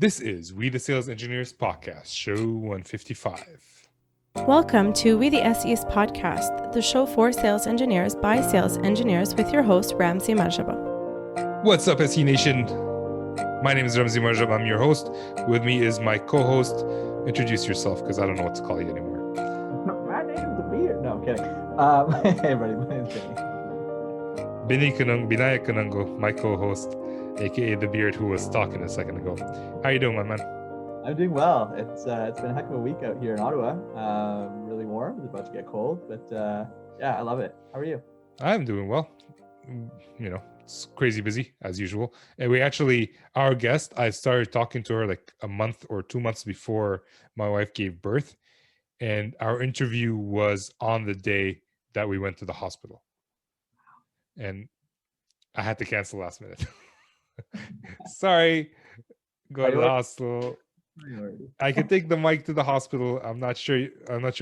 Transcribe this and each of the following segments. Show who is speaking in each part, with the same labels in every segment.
Speaker 1: This is We the Sales Engineers podcast, show 155.
Speaker 2: Welcome to We the SEs podcast, the show for sales engineers by sales engineers with your host, Ramsey Majaba.
Speaker 1: What's up, SE Nation? My name is Ramsey Majab. I'm your host. With me is my co-host. Introduce yourself, because I don't know what to call you anymore.
Speaker 3: My name's The Beard. No, I'm kidding. Hey, everybody. My name's Benny.
Speaker 1: Binaya Kanango, my co-host, aka The Beard, who was talking a second ago. How you doing, my man?
Speaker 3: I'm doing well. It's been a heck of a week out here in Ottawa. Really warm. It's about to get cold, but yeah, I love it. How are you?
Speaker 1: I'm doing well. You know, it's crazy busy as usual. And our guest, I started talking to her like a month or 2 months before my wife gave birth. And our interview was on the day that we went to the hospital. And I had to cancel last minute. Sorry, go to the hospital. I could take the mic to the hospital. I'm not sure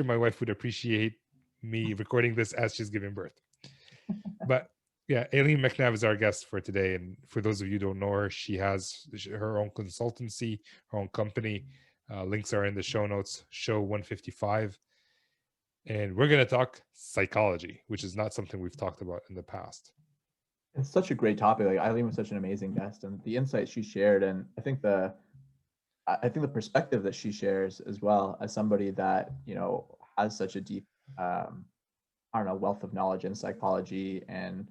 Speaker 1: my wife would appreciate me recording this as she's giving birth. But yeah, Aileen McNabb is our guest for today. And for those of you who don't know her, she has her own consultancy, her own company. Links are in the show notes, show 155. And we're going to talk psychology, which is not something we've talked about in the past.
Speaker 3: It's such a great topic. Like, Aileen was such an amazing guest, and the insights she shared, and I think the perspective that she shares as well, as somebody that, you know, has such a deep wealth of knowledge in psychology and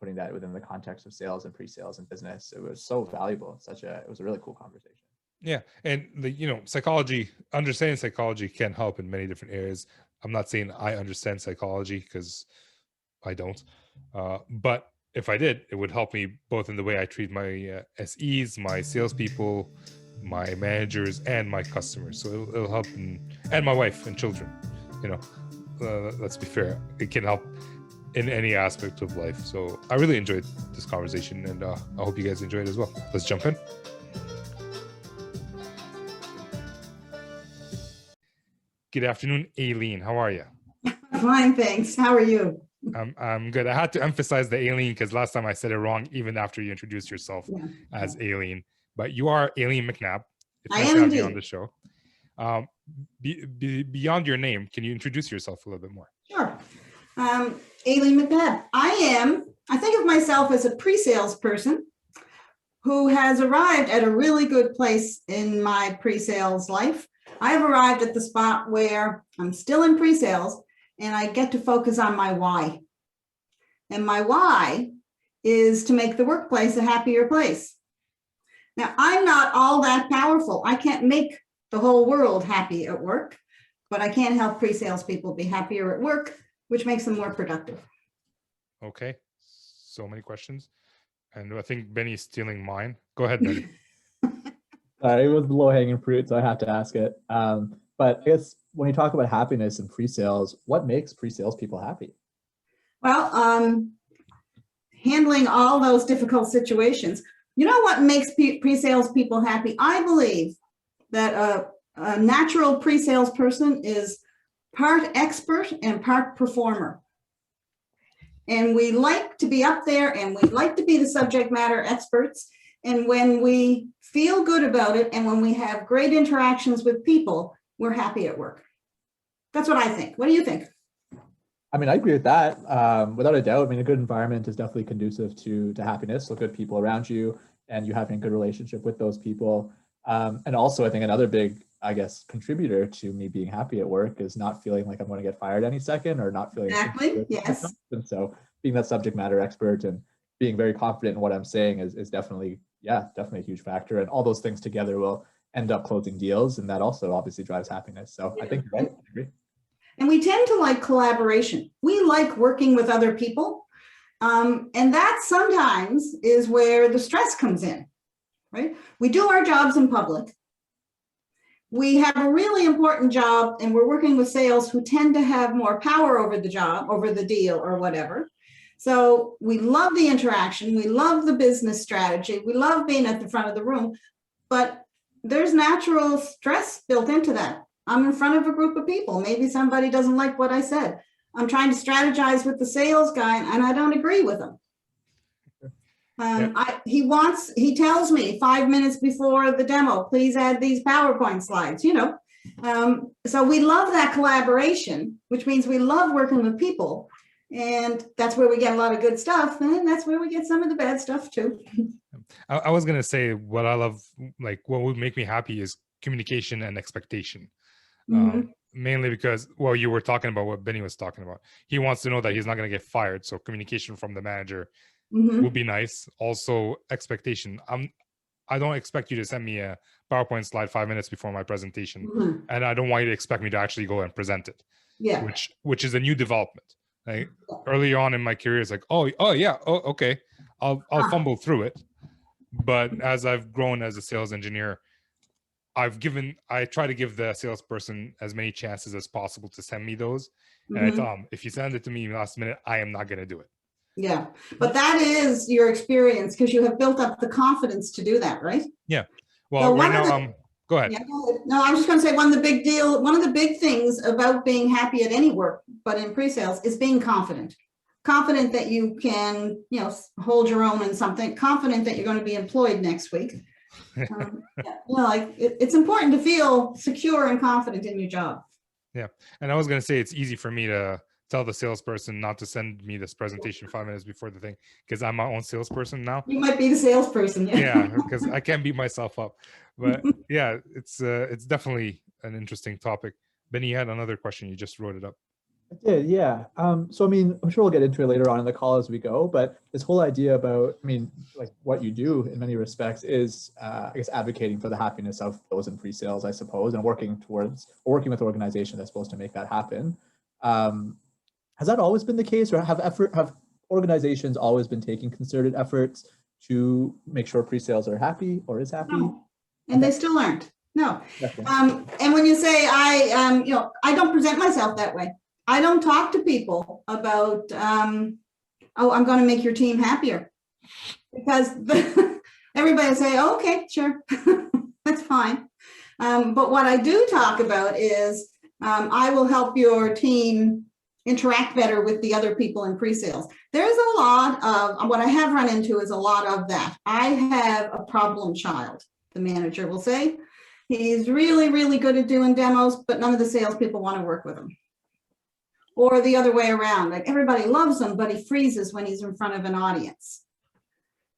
Speaker 3: putting that within the context of sales and pre-sales and business. It was so valuable. It was a really cool conversation.
Speaker 1: Yeah. And understanding psychology can help in many different areas. I'm not saying I understand psychology, because I don't. But if I did, it would help me both in the way I treat my SEs, my salespeople, my managers, and my customers. So it'll help, and my wife and children. You know, let's be fair. It can help in any aspect of life. So I really enjoyed this conversation, and I hope you guys enjoy it as well. Let's jump in. Good afternoon, Aileen. How are you?
Speaker 4: Fine, thanks. How are you?
Speaker 1: I'm good. I had to emphasize the Aileen because last time I said it wrong, even after you introduced yourself as Aileen. But you are Aileen McNabb. It's
Speaker 4: I
Speaker 1: nice
Speaker 4: am
Speaker 1: to have you
Speaker 4: indeed
Speaker 1: on the show. Beyond your name, can you introduce yourself a little bit more?
Speaker 4: Sure. Aileen McNabb. I think of myself as a pre-sales person who has arrived at a really good place in my pre-sales life. I've arrived at the spot where I'm still in pre-sales and I get to focus on my why. And my why is to make the workplace a happier place. Now, I'm not all that powerful. I can't make the whole world happy at work, but I can help pre-sales people be happier at work, which makes them more productive.
Speaker 1: Okay. So many questions. And I think Benny's stealing mine. Go ahead, Benny.
Speaker 3: It was low-hanging fruit, so I have to ask it. But I guess when you talk about happiness in pre-sales, what makes pre-sales people happy?
Speaker 4: Well, handling all those difficult situations. You know what makes pre-sales people happy? I believe that a natural pre-sales person is part expert and part performer. And we like to be up there and we like to be the subject matter experts. And when we feel good about it and when we have great interactions with people, we're happy at work. That's what I think. What do you think?
Speaker 3: I mean, I agree with that. Without a doubt. I mean, a good environment is definitely conducive to happiness. So good people around you and you having a good relationship with those people. And also, I think another big, contributor to me being happy at work is not feeling like I'm going to get fired any second or not feeling
Speaker 4: exactly. Yes.
Speaker 3: And so being that subject matter expert and being very confident in what I'm saying is definitely a huge factor. And all those things together will end up closing deals. And that also obviously drives happiness. So I think you're right. I agree.
Speaker 4: And we tend to like collaboration. We like working with other people. And that sometimes is where the stress comes in, right? We do our jobs in public. We have a really important job and we're working with sales who tend to have more power over the job, over the deal or whatever. So we love the interaction. We love the business strategy. We love being at the front of the room, but there's natural stress built into that. I'm in front of a group of people. Maybe somebody doesn't like what I said. I'm trying to strategize with the sales guy and I don't agree with him. He tells me 5 minutes before the demo, please add these PowerPoint slides, so we love that collaboration, which means we love working with people, and that's where we get a lot of good stuff, and that's where we get some of the bad stuff too.
Speaker 1: I was going to say what I love, like what would make me happy is communication and expectation. Mainly because, well, you were talking about what Benny was talking about. He wants to know that he's not going to get fired. So communication from the manager would be nice. Also expectation. I don't expect you to send me a PowerPoint slide 5 minutes before my presentation. And I don't want you to expect me to actually go and present it.
Speaker 4: Yeah.
Speaker 1: Which is a new development. Like early on in my career, it's like, okay. I'll fumble through it. But as I've grown as a sales engineer, I try to give the salesperson as many chances as possible to send me those. And I tell them, if you send it to me last minute, I am not going to do it.
Speaker 4: Yeah. But that is your experience because you have built up the confidence to do that, right?
Speaker 1: Yeah. Well, right now, go ahead.
Speaker 4: Yeah, go ahead. No, I was just going to say one of the big things about being happy at any work, but in pre-sales, is being confident. Confident that you can, hold your own in something, confident that you're going to be employed next week. It's important to feel secure and confident in your job.
Speaker 1: Yeah. And I was going to say, it's easy for me to tell the salesperson not to send me this presentation 5 minutes before the thing, because I'm my own salesperson now.
Speaker 4: You might be the salesperson.
Speaker 1: Yeah, because I can't beat myself up. But yeah, it's definitely an interesting topic. Benny, you had another question. You just wrote it up.
Speaker 3: I did, yeah. So, I mean, I'm sure we'll get into it later on in the call as we go, but this whole idea about, like what you do in many respects is, I guess, advocating for the happiness of those in pre-sales, I suppose, and working with organizations that's supposed to make that happen. Has that always been the case, or have organizations always been taking concerted efforts to make sure pre-sales are happy or is happy?
Speaker 4: No. And they still aren't. No. And when you say I don't present myself that way. I don't talk to people about, I'm going to make your team happier, because everybody will say, oh, okay, sure, that's fine. But what I do talk about is I will help your team interact better with the other people in pre-sales. There's a lot of, what I have run into is a lot of that. I have a problem child, the manager will say. He's really, really good at doing demos, but none of the salespeople want to work with him. Or the other way around, like everybody loves him, but he freezes when he's in front of an audience.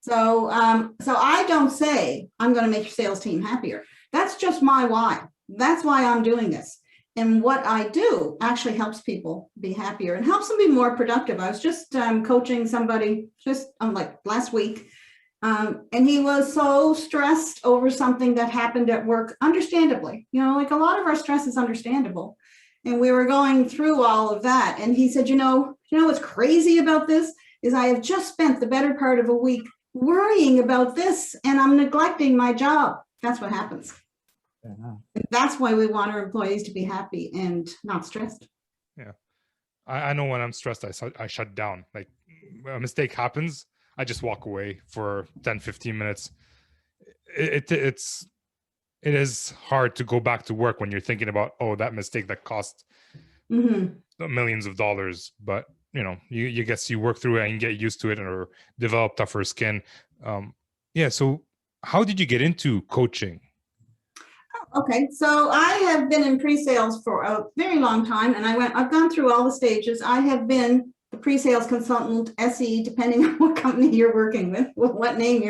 Speaker 4: So I don't say, I'm going to make your sales team happier. That's just my why. That's why I'm doing this. And what I do actually helps people be happier and helps them be more productive. I was just coaching somebody like last week, and he was so stressed over something that happened at work, understandably. Like a lot of our stress is understandable. And we were going through all of that. And he said, what's crazy about this is I have just spent the better part of a week worrying about this, and I'm neglecting my job. That's what happens. And that's why we want our employees to be happy and not stressed.
Speaker 1: Yeah. I know when I'm stressed, I shut down. Like a mistake happens, I just walk away for 10, 15 minutes. It is hard to go back to work when you're thinking about, that mistake that cost millions of dollars. But, you guess you work through it and get used to it or develop tougher skin. So how did you get into coaching?
Speaker 4: Okay, so I have been in pre-sales for a very long time, and I've gone through all the stages. I have been the pre-sales consultant, SE, depending on what company you're working with, what name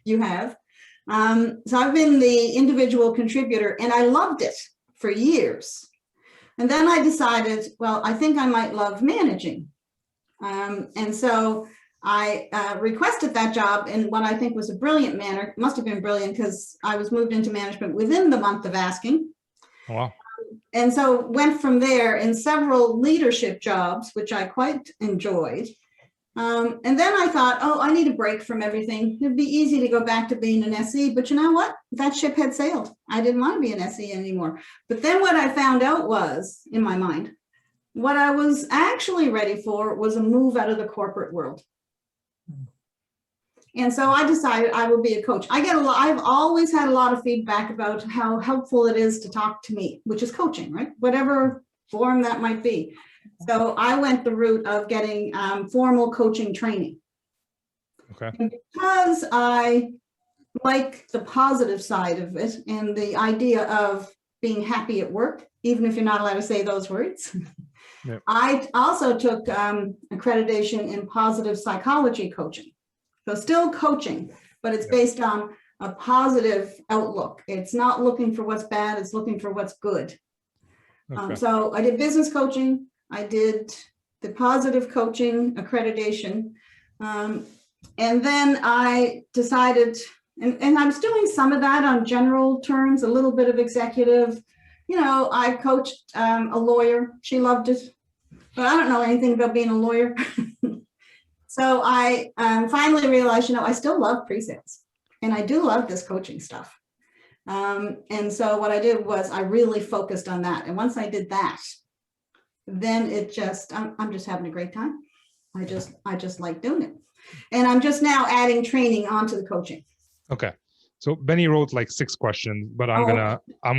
Speaker 4: you have. So I've been the individual contributor, and I loved it for years. And then I decided, well, I think I might love managing. And so I requested that job in what I think was a brilliant manner. It must have been brilliant because I was moved into management within the month of asking.
Speaker 1: Oh, wow.
Speaker 4: And so went from there in several leadership jobs, which I quite enjoyed. And then I thought, I need a break from everything. It'd be easy to go back to being an SE, but you know what? That ship had sailed. I didn't want to be an SE anymore. But then what I found out was, in my mind, what I was actually ready for was a move out of the corporate world. And so I decided I would be a coach. I've always had a lot of feedback about how helpful it is to talk to me, which is coaching, right? Whatever form that might be. So I went the route of getting formal coaching training.
Speaker 1: Okay.
Speaker 4: And because I like the positive side of it and the idea of being happy at work, even if you're not allowed to say those words.
Speaker 1: Yep.
Speaker 4: I also took accreditation in positive psychology coaching. So still coaching, but it's
Speaker 1: Yep.
Speaker 4: based on a positive outlook. It's not looking for what's bad, it's looking for what's good.
Speaker 1: Okay.
Speaker 4: So I did business coaching, I did the positive coaching accreditation. And then I decided, and I was doing some of that on general terms, a little bit of executive. You know, I coached a lawyer. She loved it, but I don't know anything about being a lawyer. So I finally realized, you know, I still love pre-sales and I do love this coaching stuff. And so what I did was I really focused on that. And once I did that, then it just, I'm just having a great time. I just like doing it. And I'm just now adding training onto the coaching.
Speaker 1: Okay. So Benny wrote like 6 questions, but I'm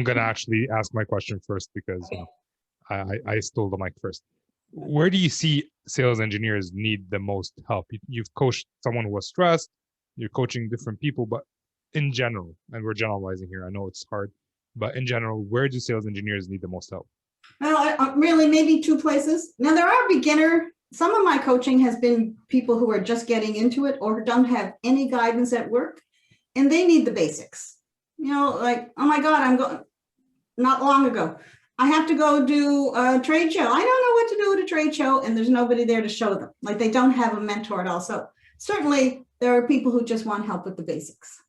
Speaker 1: gonna actually ask my question first because you know, I stole the mic first. Where do you see sales engineers need the most help? You've coached someone who was stressed, you're coaching different people, but in general, and we're generalizing here, I know it's hard, but in general, where do sales engineers need the most help?
Speaker 4: Well, really maybe 2 places. Now there are some of my coaching has been people who are just getting into it or don't have any guidance at work, and they need the basics. You know, like, oh my God, not long ago, I have to go do a trade show. I don't know what to do at a trade show, and there's nobody there to show them. Like they don't have a mentor at all. So certainly there are people who just want help with the basics.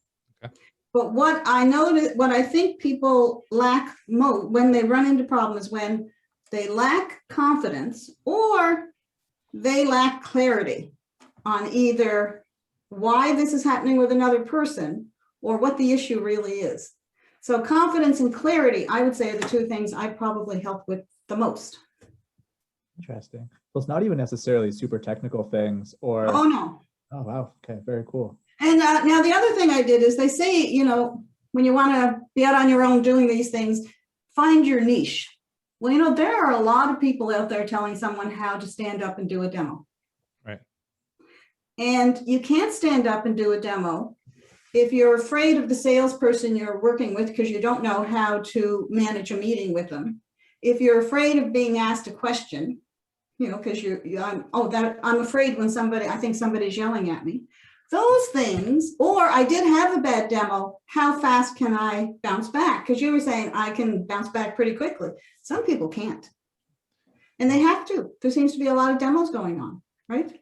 Speaker 1: Okay.
Speaker 4: But what I think people lack most when they run into problems, when they lack confidence or they lack clarity on either why this is happening with another person or what the issue really is. So confidence and clarity, I would say, are the 2 things I probably help with the most.
Speaker 3: Interesting. So it's not even necessarily super technical things or.
Speaker 4: Oh, no.
Speaker 3: Oh, wow. Okay. Very cool.
Speaker 4: And now the other thing I did is they say, you know, when you want to be out on your own doing these things, find your niche. Well, you know, there are a lot of people out there telling someone how to stand up and do a demo.
Speaker 1: Right.
Speaker 4: And you can't stand up and do a demo if you're afraid of the salesperson you're working with because you don't know how to manage a meeting with them. If you're afraid of being asked a question, you know, because I'm afraid when I think somebody's yelling at me. Those things, or I did have a bad demo, how fast can I bounce back? Because you were saying I can bounce back pretty quickly. Some people can't. And they have to. There seems to be a lot of demos going on, right?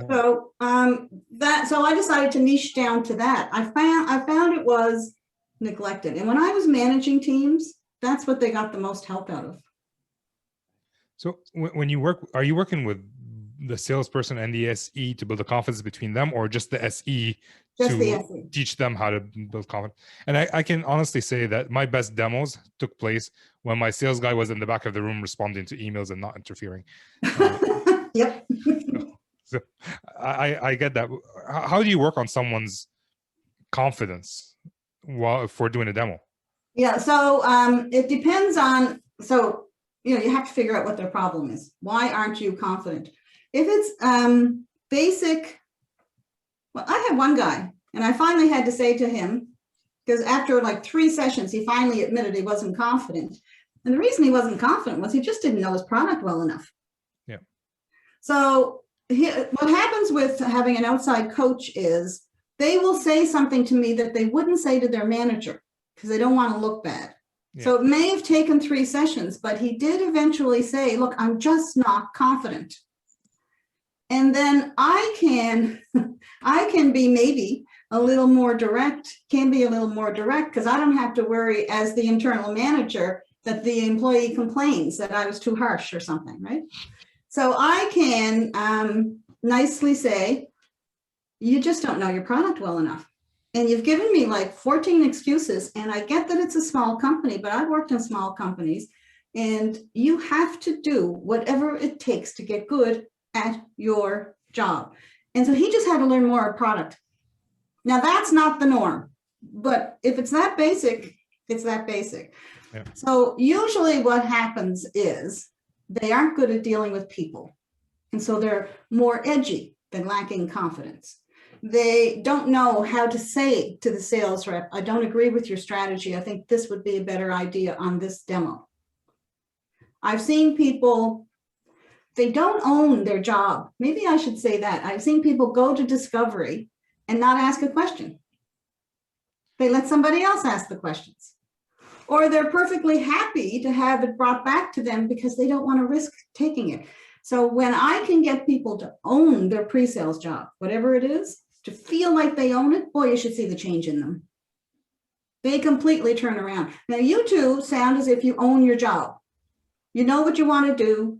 Speaker 4: So so I decided to niche down to that. I found it was neglected. And when I was managing teams, that's what they got the most help out of.
Speaker 1: So when you work, are you working with the salesperson and the SE to build a confidence between them, or just the SE teach them how to build confidence? And I can honestly say that my best demos took place when my sales guy was in the back of the room responding to emails and not interfering.
Speaker 4: Yep.
Speaker 1: So I get that. How do you work on someone's confidence if we're doing a demo?
Speaker 4: Yeah, so it depends on, so, you know, you have to figure out what their problem is. Why aren't you confident? If it's basic, well, I had one guy and I finally had to say to him, because after like 3 sessions, he finally admitted he wasn't confident. And the reason he wasn't confident was he just didn't know his product well enough.
Speaker 1: Yeah.
Speaker 4: So what happens with having an outside coach is they will say something to me that they wouldn't say to their manager because they don't want to look bad. Yeah. So it may have taken 3 sessions, but he did eventually say, look, I'm just not confident. And then I can be maybe a little more direct, because I don't have to worry as the internal manager that the employee complains that I was too harsh or something, right? So I can nicely say, you just don't know your product well enough. And you've given me like 14 excuses, and I get that it's a small company, but I've worked in small companies, and you have to do whatever it takes to get good at your job. And so he just had to learn more of product. Now that's not the norm, but if it's that basic, it's that basic. Yeah. So usually what happens is they aren't good at dealing with people. And so they're more edgy than lacking confidence. they don't know how to say to the sales rep, I don't agree with your strategy. I think this would be a better idea on this demo. I've seen people, they don't own their job. Maybe I should say that. I've seen people go to discovery and not ask a question. They let somebody else ask the questions. Or they're perfectly happy to have it brought back to them because they don't want to risk taking it. So when I can get people to own their pre-sales job, whatever it is, to feel like they own it, boy, you should see the change in them. They completely turn around. Now, you two sound as if you own your job. You know what you want to do.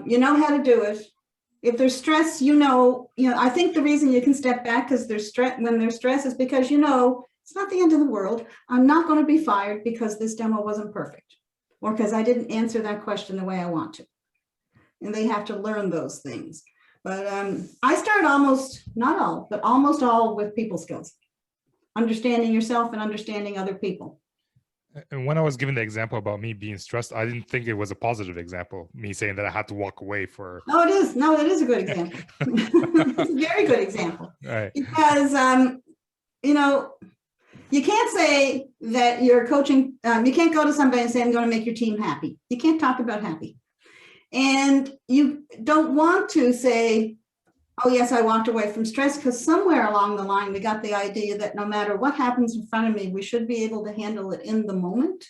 Speaker 4: You know how to do it. If there's stress, I think the reason you can step back because there's stress when there's stress is because it's not the end of the world. I'm not going to be fired because this demo wasn't perfect or because I didn't answer that question the way I want to. And they have to learn those things. But I start almost all with people skills, understanding yourself and understanding other people.
Speaker 1: And when I was given the example about me being stressed, I didn't think it was a positive example, me saying that I had to walk away for.
Speaker 4: No, it is. No, it is a good example. It's a very good example.
Speaker 1: Right.
Speaker 4: Because, you can't say that you're coaching. You can't go to somebody and say, I'm going to make your team happy. You can't talk about happy. And you don't want to say, oh, yes, I walked away from stress, because somewhere along the line, we got the idea that no matter what happens in front of me, we should be able to handle it in the moment.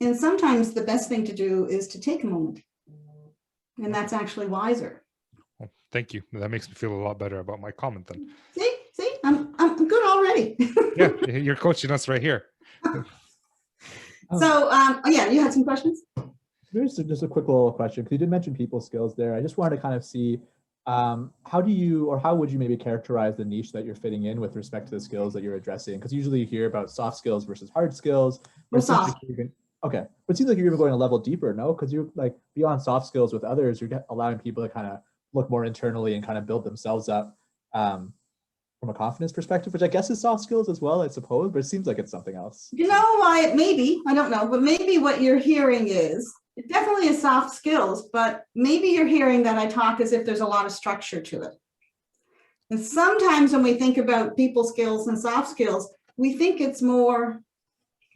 Speaker 4: And sometimes the best thing to do is to take a moment. And that's actually wiser.
Speaker 1: Well, thank you. That makes me feel a lot better about my comment then.
Speaker 4: See, I'm good already.
Speaker 1: Yeah, you're coaching us right here.
Speaker 4: So, you had some questions?
Speaker 3: There's just a quick little question, because you did mention people skills there. I just wanted to kind of see how would you maybe characterize the niche that you're fitting in with respect to the skills that you're addressing? Because usually you hear about soft skills versus hard skills. Okay, but it seems like you're even going a level deeper, no? Because you're like beyond soft skills with others, you're allowing people to kind of look more internally and kind of build themselves up from a confidence perspective, which I guess is soft skills as well, I suppose, but it seems like it's something else.
Speaker 4: You know why? Maybe, I don't know, but maybe what you're hearing is, it definitely is soft skills, but maybe you're hearing that I talk as if there's a lot of structure to it. And sometimes when we think about people skills and soft skills, we think it's more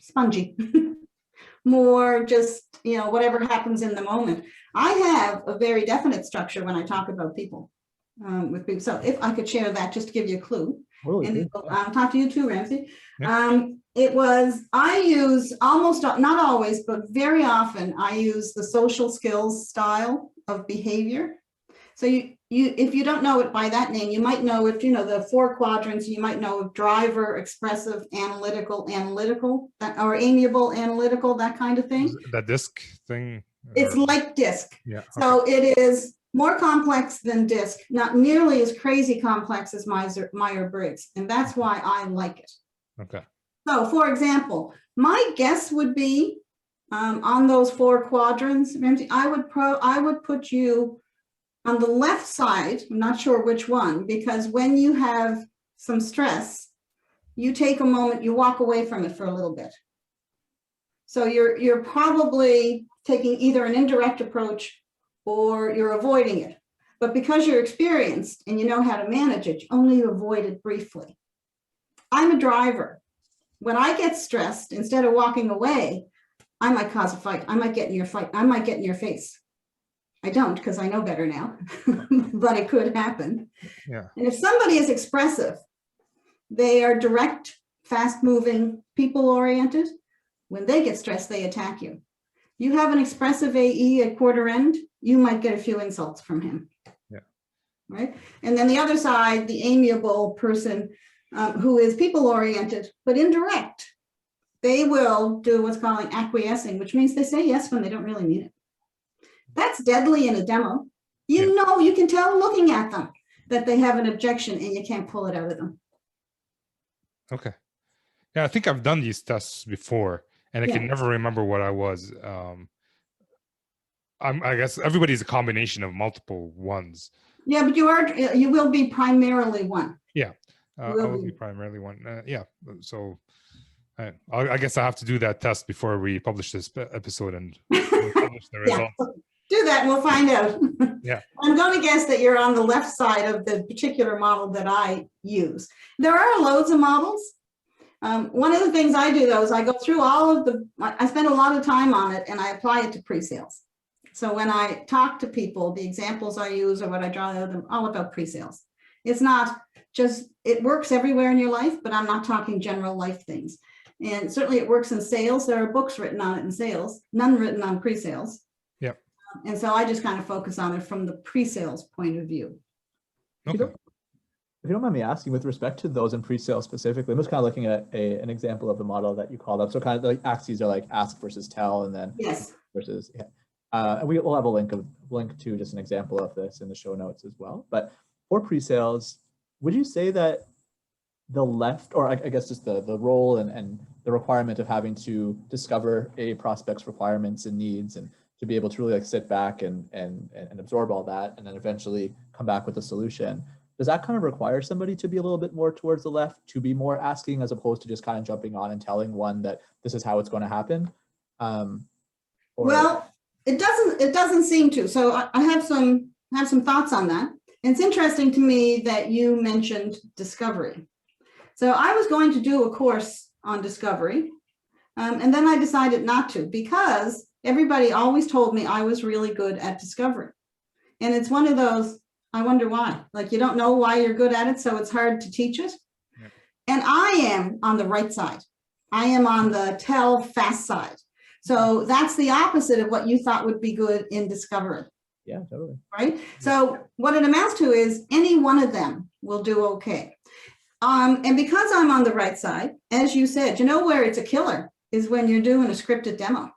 Speaker 4: spongy, more just, whatever happens in the moment. I have a very definite structure when I talk about people, with people. So if I could share that, just to give you a clue.
Speaker 3: Really
Speaker 4: And
Speaker 3: good.
Speaker 4: I'll talk to you too, Ramsey.
Speaker 1: Yeah.
Speaker 4: I use almost, not always, but very often, I use the social skills style of behavior. So if you don't know it by that name, you might know it, the 4 quadrants, you might know driver, expressive, analytical, or amiable, analytical, that kind of thing.
Speaker 1: That disc thing?
Speaker 4: It's like DISC.
Speaker 1: Yeah.
Speaker 4: So it is more complex than DISC, not nearly as crazy complex as Myers-Briggs. And that's why I like it.
Speaker 1: Okay.
Speaker 4: So for example, my guess would be on those 4 quadrants, Ramsey, I would put you on the left side. I'm not sure which one, because when you have some stress, you take a moment, you walk away from it for a little bit. So you're probably taking either an indirect approach or you're avoiding it. But because you're experienced and you know how to manage it, you only avoid it briefly. I'm a driver. When I get stressed, instead of walking away, I might cause a fight. I might get in your fight. I might get in your face. I don't, because I know better now, but it could happen.
Speaker 1: Yeah.
Speaker 4: And if somebody is expressive, they are direct, fast-moving, people-oriented. When they get stressed, they attack you. You have an expressive AE at quarter end, you might get a few insults from him.
Speaker 1: Yeah.
Speaker 4: Right. And then the other side, the amiable person who is people-oriented, but indirect, they will do what's called acquiescing, which means they say yes when they don't really mean it. That's deadly in a demo. You can tell looking at them that they have an objection and you can't pull it out of them.
Speaker 1: Okay. Yeah, I think I've done these tests before, and I can never remember what I was. I guess everybody's a combination of multiple ones.
Speaker 4: Yeah, but you will be primarily one.
Speaker 1: Yeah, I will be primarily one. So I guess I have to do that test before we publish this episode and publish the results.
Speaker 4: Do that and we'll find out.
Speaker 1: Yeah.
Speaker 4: I'm going to guess that you're on the left side of the particular model that I use. There are loads of models. One of the things I do, though, is I go through I spend a lot of time on it and I apply it to pre-sales. So when I talk to people, the examples I use or what I draw out, them all about pre-sales. It's not just, it works everywhere in your life, but I'm not talking general life things. And certainly it works in sales. There are books written on it in sales, none written on pre-sales.
Speaker 1: Yep.
Speaker 4: And so I just kind of focus on it from the pre-sales point of view.
Speaker 1: Okay.
Speaker 3: If you don't mind me asking, with respect to those in pre-sales specifically, I'm just kind of looking at an example of the model that you called up. So kind of like axes are like ask versus tell, and then
Speaker 4: Yes.
Speaker 3: versus, yeah. And we'll have a link to just an example of this in the show notes as well. But for pre-sales, would you say that the left, or I guess just the role and the requirement of having to discover a prospect's requirements and needs, and to be able to really like sit back and absorb all that, and then eventually come back with a solution, does that kind of require somebody to be a little bit more towards the left, to be more asking as opposed to just kind of jumping on and telling one that this is how it's going to happen?
Speaker 4: Well, it doesn't seem to. So I have some thoughts on that. And it's interesting to me that you mentioned discovery. So I was going to do a course on discovery, and then I decided not to, because everybody always told me I was really good at discovery. And it's one of those, I wonder why. Like, you don't know why you're good at it, so it's hard to teach it. Yeah. And I am on the right side. I am on the tell fast side. So that's the opposite of what you thought would be good in discovery.
Speaker 3: Yeah, totally.
Speaker 4: Right? So what it amounts to is any one of them will do okay. And because I'm on the right side, as you said, you know where it's a killer is when you're doing a scripted demo.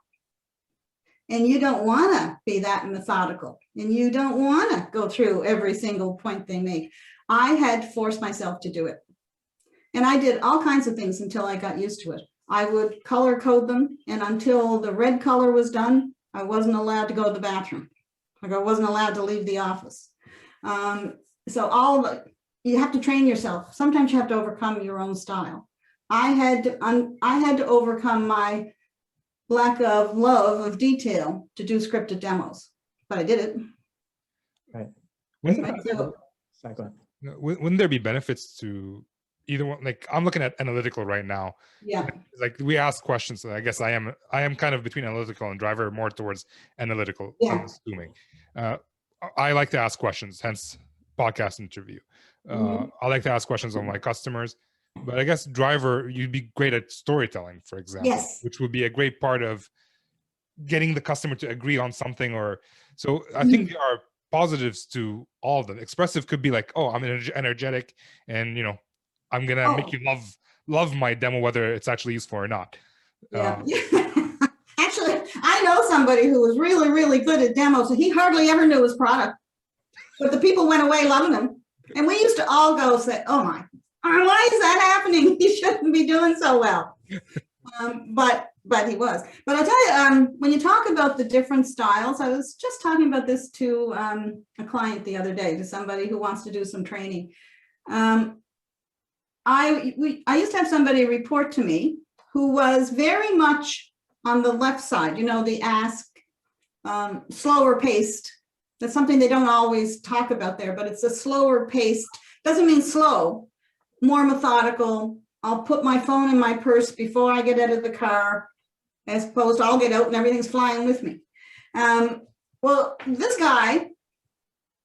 Speaker 4: And you don't want to be that methodical, and you don't want to go through every single point they make. I had forced myself to do it. And I did all kinds of things until I got used to it. I would color code them, and until the red color was done, I wasn't allowed to go to the bathroom. Like, I wasn't allowed to leave the office. So you have to train yourself. Sometimes you have to overcome your own style. I had to overcome my lack of love of detail to do scripted demos, but I did it.
Speaker 3: Right.
Speaker 1: Sorry, go ahead. Wouldn't there be benefits to either one? Like, I'm looking at analytical right now.
Speaker 4: Yeah.
Speaker 1: Like, we ask questions. So I guess I am kind of between analytical and driver, more towards analytical.
Speaker 4: Yeah.
Speaker 1: I'm assuming. I like to ask questions, hence podcast interview. I like to ask questions on my customers. But I guess driver, you'd be great at storytelling, for example,
Speaker 4: yes,
Speaker 1: which would be a great part of getting the customer to agree on something. Or so I think there are positives to all of them. Expressive could be like, oh, I'm energetic, and I'm gonna make you love my demo, whether it's actually useful or not.
Speaker 4: Yeah. Actually, I know somebody who was really, really good at demos, and he hardly ever knew his product, but the people went away loving him. And we used to all go say, oh my, why is that happening? He shouldn't be doing so well. But he was. But I'll tell you, when you talk about the different styles, I was just talking about this to a client the other day, to somebody who wants to do some training. I used to have somebody report to me who was very much on the left side, the ask, slower paced. That's something they don't always talk about there, but it's a slower paced, doesn't mean slow, more methodical. I'll put my phone in my purse before I get out of the car, as opposed to I'll get out and everything's flying with me. Well, this guy,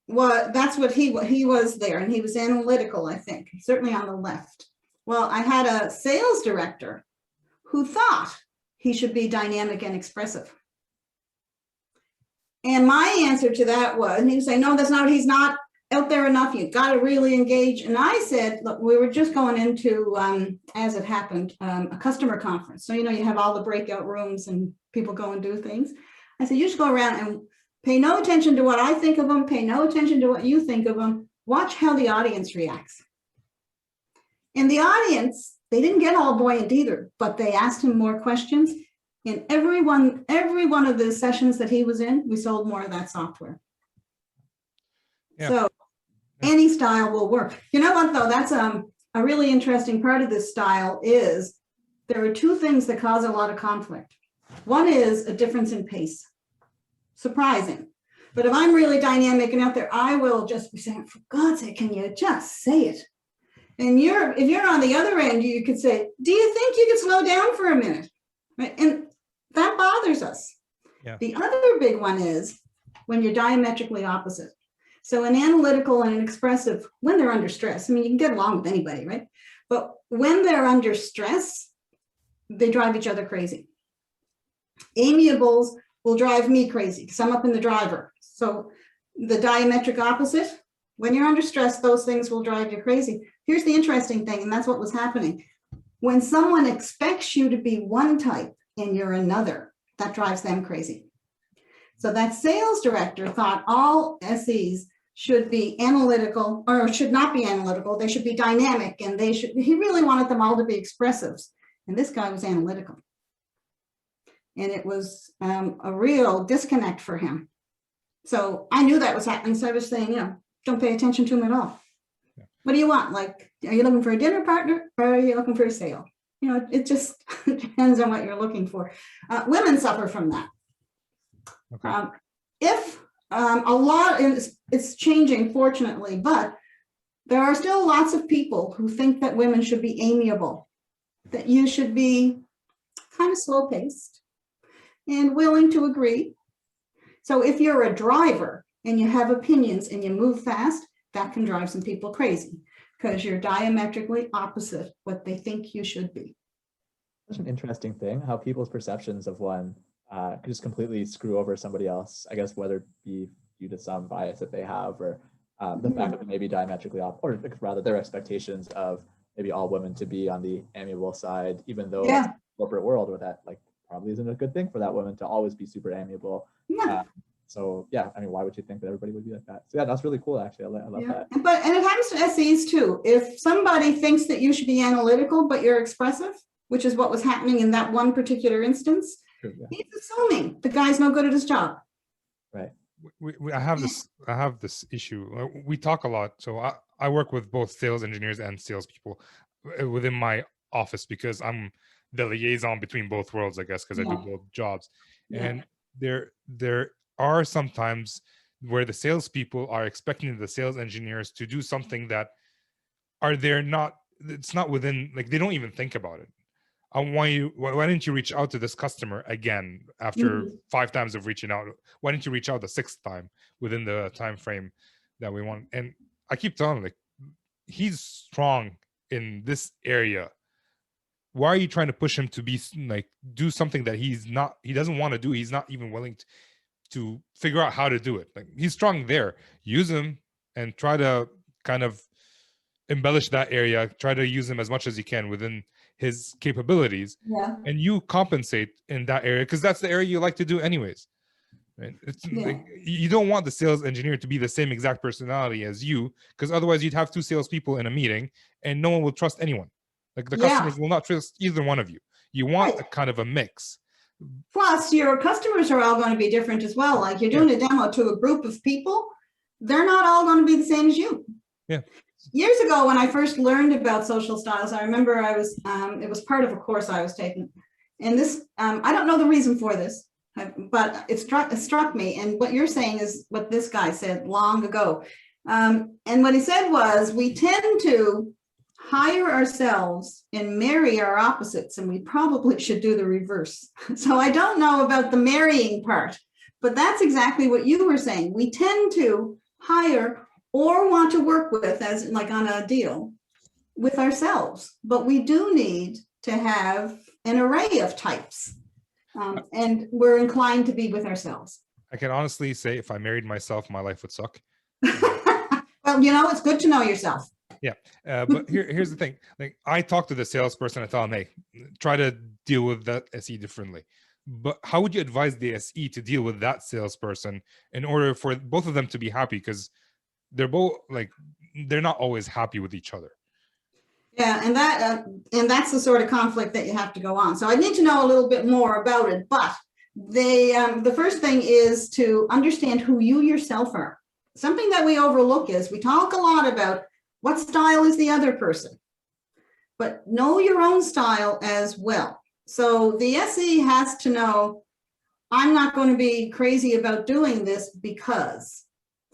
Speaker 4: that's what he was there, and he was analytical, I think, certainly on the left. Well, I had a sales director who thought he should be dynamic and expressive. And my answer to that was, and he was saying, no, he's not out there enough. You've got to really engage. And I said, look, we were just going into, as it happened, a customer conference. So, you have all the breakout rooms and people go and do things. I said, you just go around and pay no attention to what I think of them. Pay no attention to what you think of them. Watch how the audience reacts. And the audience, they didn't get all buoyant either, but they asked him more questions. In every one of the sessions that he was in, we sold more of that software. Yeah. So any style will work. You know what, though? That's a really interesting part of this style is there are two things that cause a lot of conflict. One is a difference in pace. Surprising. But if I'm really dynamic and out there, I will just be saying, for God's sake, can you just say it? And if you're on the other end, you could say, do you think you could slow down for a minute? Right? And that bothers us.
Speaker 1: Yeah.
Speaker 4: The other big one is when you're diametrically opposite. So an analytical and an expressive, when they're under stress, I mean, you can get along with anybody, right? But when they're under stress, they drive each other crazy. Amiables will drive me crazy because I'm up in the driver. So the diametric opposite, when you're under stress, those things will drive you crazy. Here's the interesting thing, and that's what was happening. When someone expects you to be one type and you're another, that drives them crazy. So that sales director thought all SEs should be analytical, or should not be analytical. They should be dynamic, and he really wanted them all to be expressives. And this guy was analytical. And it was a real disconnect for him. So I knew that was happening. So I was saying, don't pay attention to him at all. Yeah. What do you want? Like, are you looking for a dinner partner, or are you looking for a sale? It just depends on what you're looking for. Women suffer from that. Okay. A lot, and it's changing, fortunately, but there are still lots of people who think that women should be amiable, that you should be kind of slow-paced and willing to agree. So if you're a driver and you have opinions and you move fast, that can drive some people crazy because you're diametrically opposite what they think you should be.
Speaker 3: Such an interesting thing, how people's perceptions of one could just completely screw over somebody else, I guess, whether it be due to some bias that they have, or the fact that they may be diametrically opposite, or rather their expectations of maybe all women to be on the amiable side, even though it's a corporate world where that probably isn't a good thing for that woman to always be super amiable. So yeah, I mean, why would you think that everybody would be like that? So yeah, that's really cool, actually. I love that.
Speaker 4: And it happens to SEs too. If somebody thinks that you should be analytical, but you're expressive, which is what was happening in that one particular instance, he's assuming the guy's no good at his job.
Speaker 3: Right.
Speaker 1: I have this issue. We talk a lot. So I work with both sales engineers and salespeople within my office because I'm the liaison between both worlds, I guess, because I do both jobs. And there are some times where the salespeople are expecting the sales engineers to do something that it's not within, like, they don't even think about it. Why didn't you reach out to this customer again after 5 times of reaching out? Why didn't you reach out the 6th time within the time frame that we want? And I keep telling him, like, he's strong in this area. Why are you trying to push him to be like do something that he doesn't want to do? He's not even willing to figure out how to do it. Like, he's strong there. Use him and try to kind of embellish that area. Try to use him as much as you can within his capabilities, and you compensate in that area because that's the area you like to do anyways. Right? Like, you don't want the sales engineer to be the same exact personality as you, because otherwise you'd have 2 salespeople in a meeting and no one will trust anyone. Like, the customers will not trust either one of you. You want a kind of a mix.
Speaker 4: Plus, your customers are all going to be different as well. Like, you're doing a demo to a group of people, they're not all going to be the same as you.
Speaker 1: Yeah.
Speaker 4: Years ago, when I first learned about social styles, I remember it was part of a course I was taking. And this, I don't know the reason for this, but it struck me. And what you're saying is what this guy said long ago. And what he said was, we tend to hire ourselves and marry our opposites, and we probably should do the reverse. So I don't know about the marrying part, but that's exactly what you were saying. We tend to hire or want to work with, as like on a deal, with ourselves, but we do need to have an array of types, and we're inclined to be with ourselves.
Speaker 1: I can honestly say, if I married myself, my life would suck.
Speaker 4: Well, it's good to know yourself.
Speaker 1: Yeah, but here's the thing. Like, I talk to the salesperson, I tell him, hey, try to deal with that SE differently. But how would you advise the SE to deal with that salesperson in order for both of them to be happy? Because they're both, like, they're not always happy with each other.
Speaker 4: Yeah, and that's the sort of conflict that you have to go on. So I need to know a little bit more about it. But the first thing is to understand who you yourself are. Something that we overlook is we talk a lot about what style is the other person, but know your own style as well. So the SE has to know, I'm not going to be crazy about doing this because.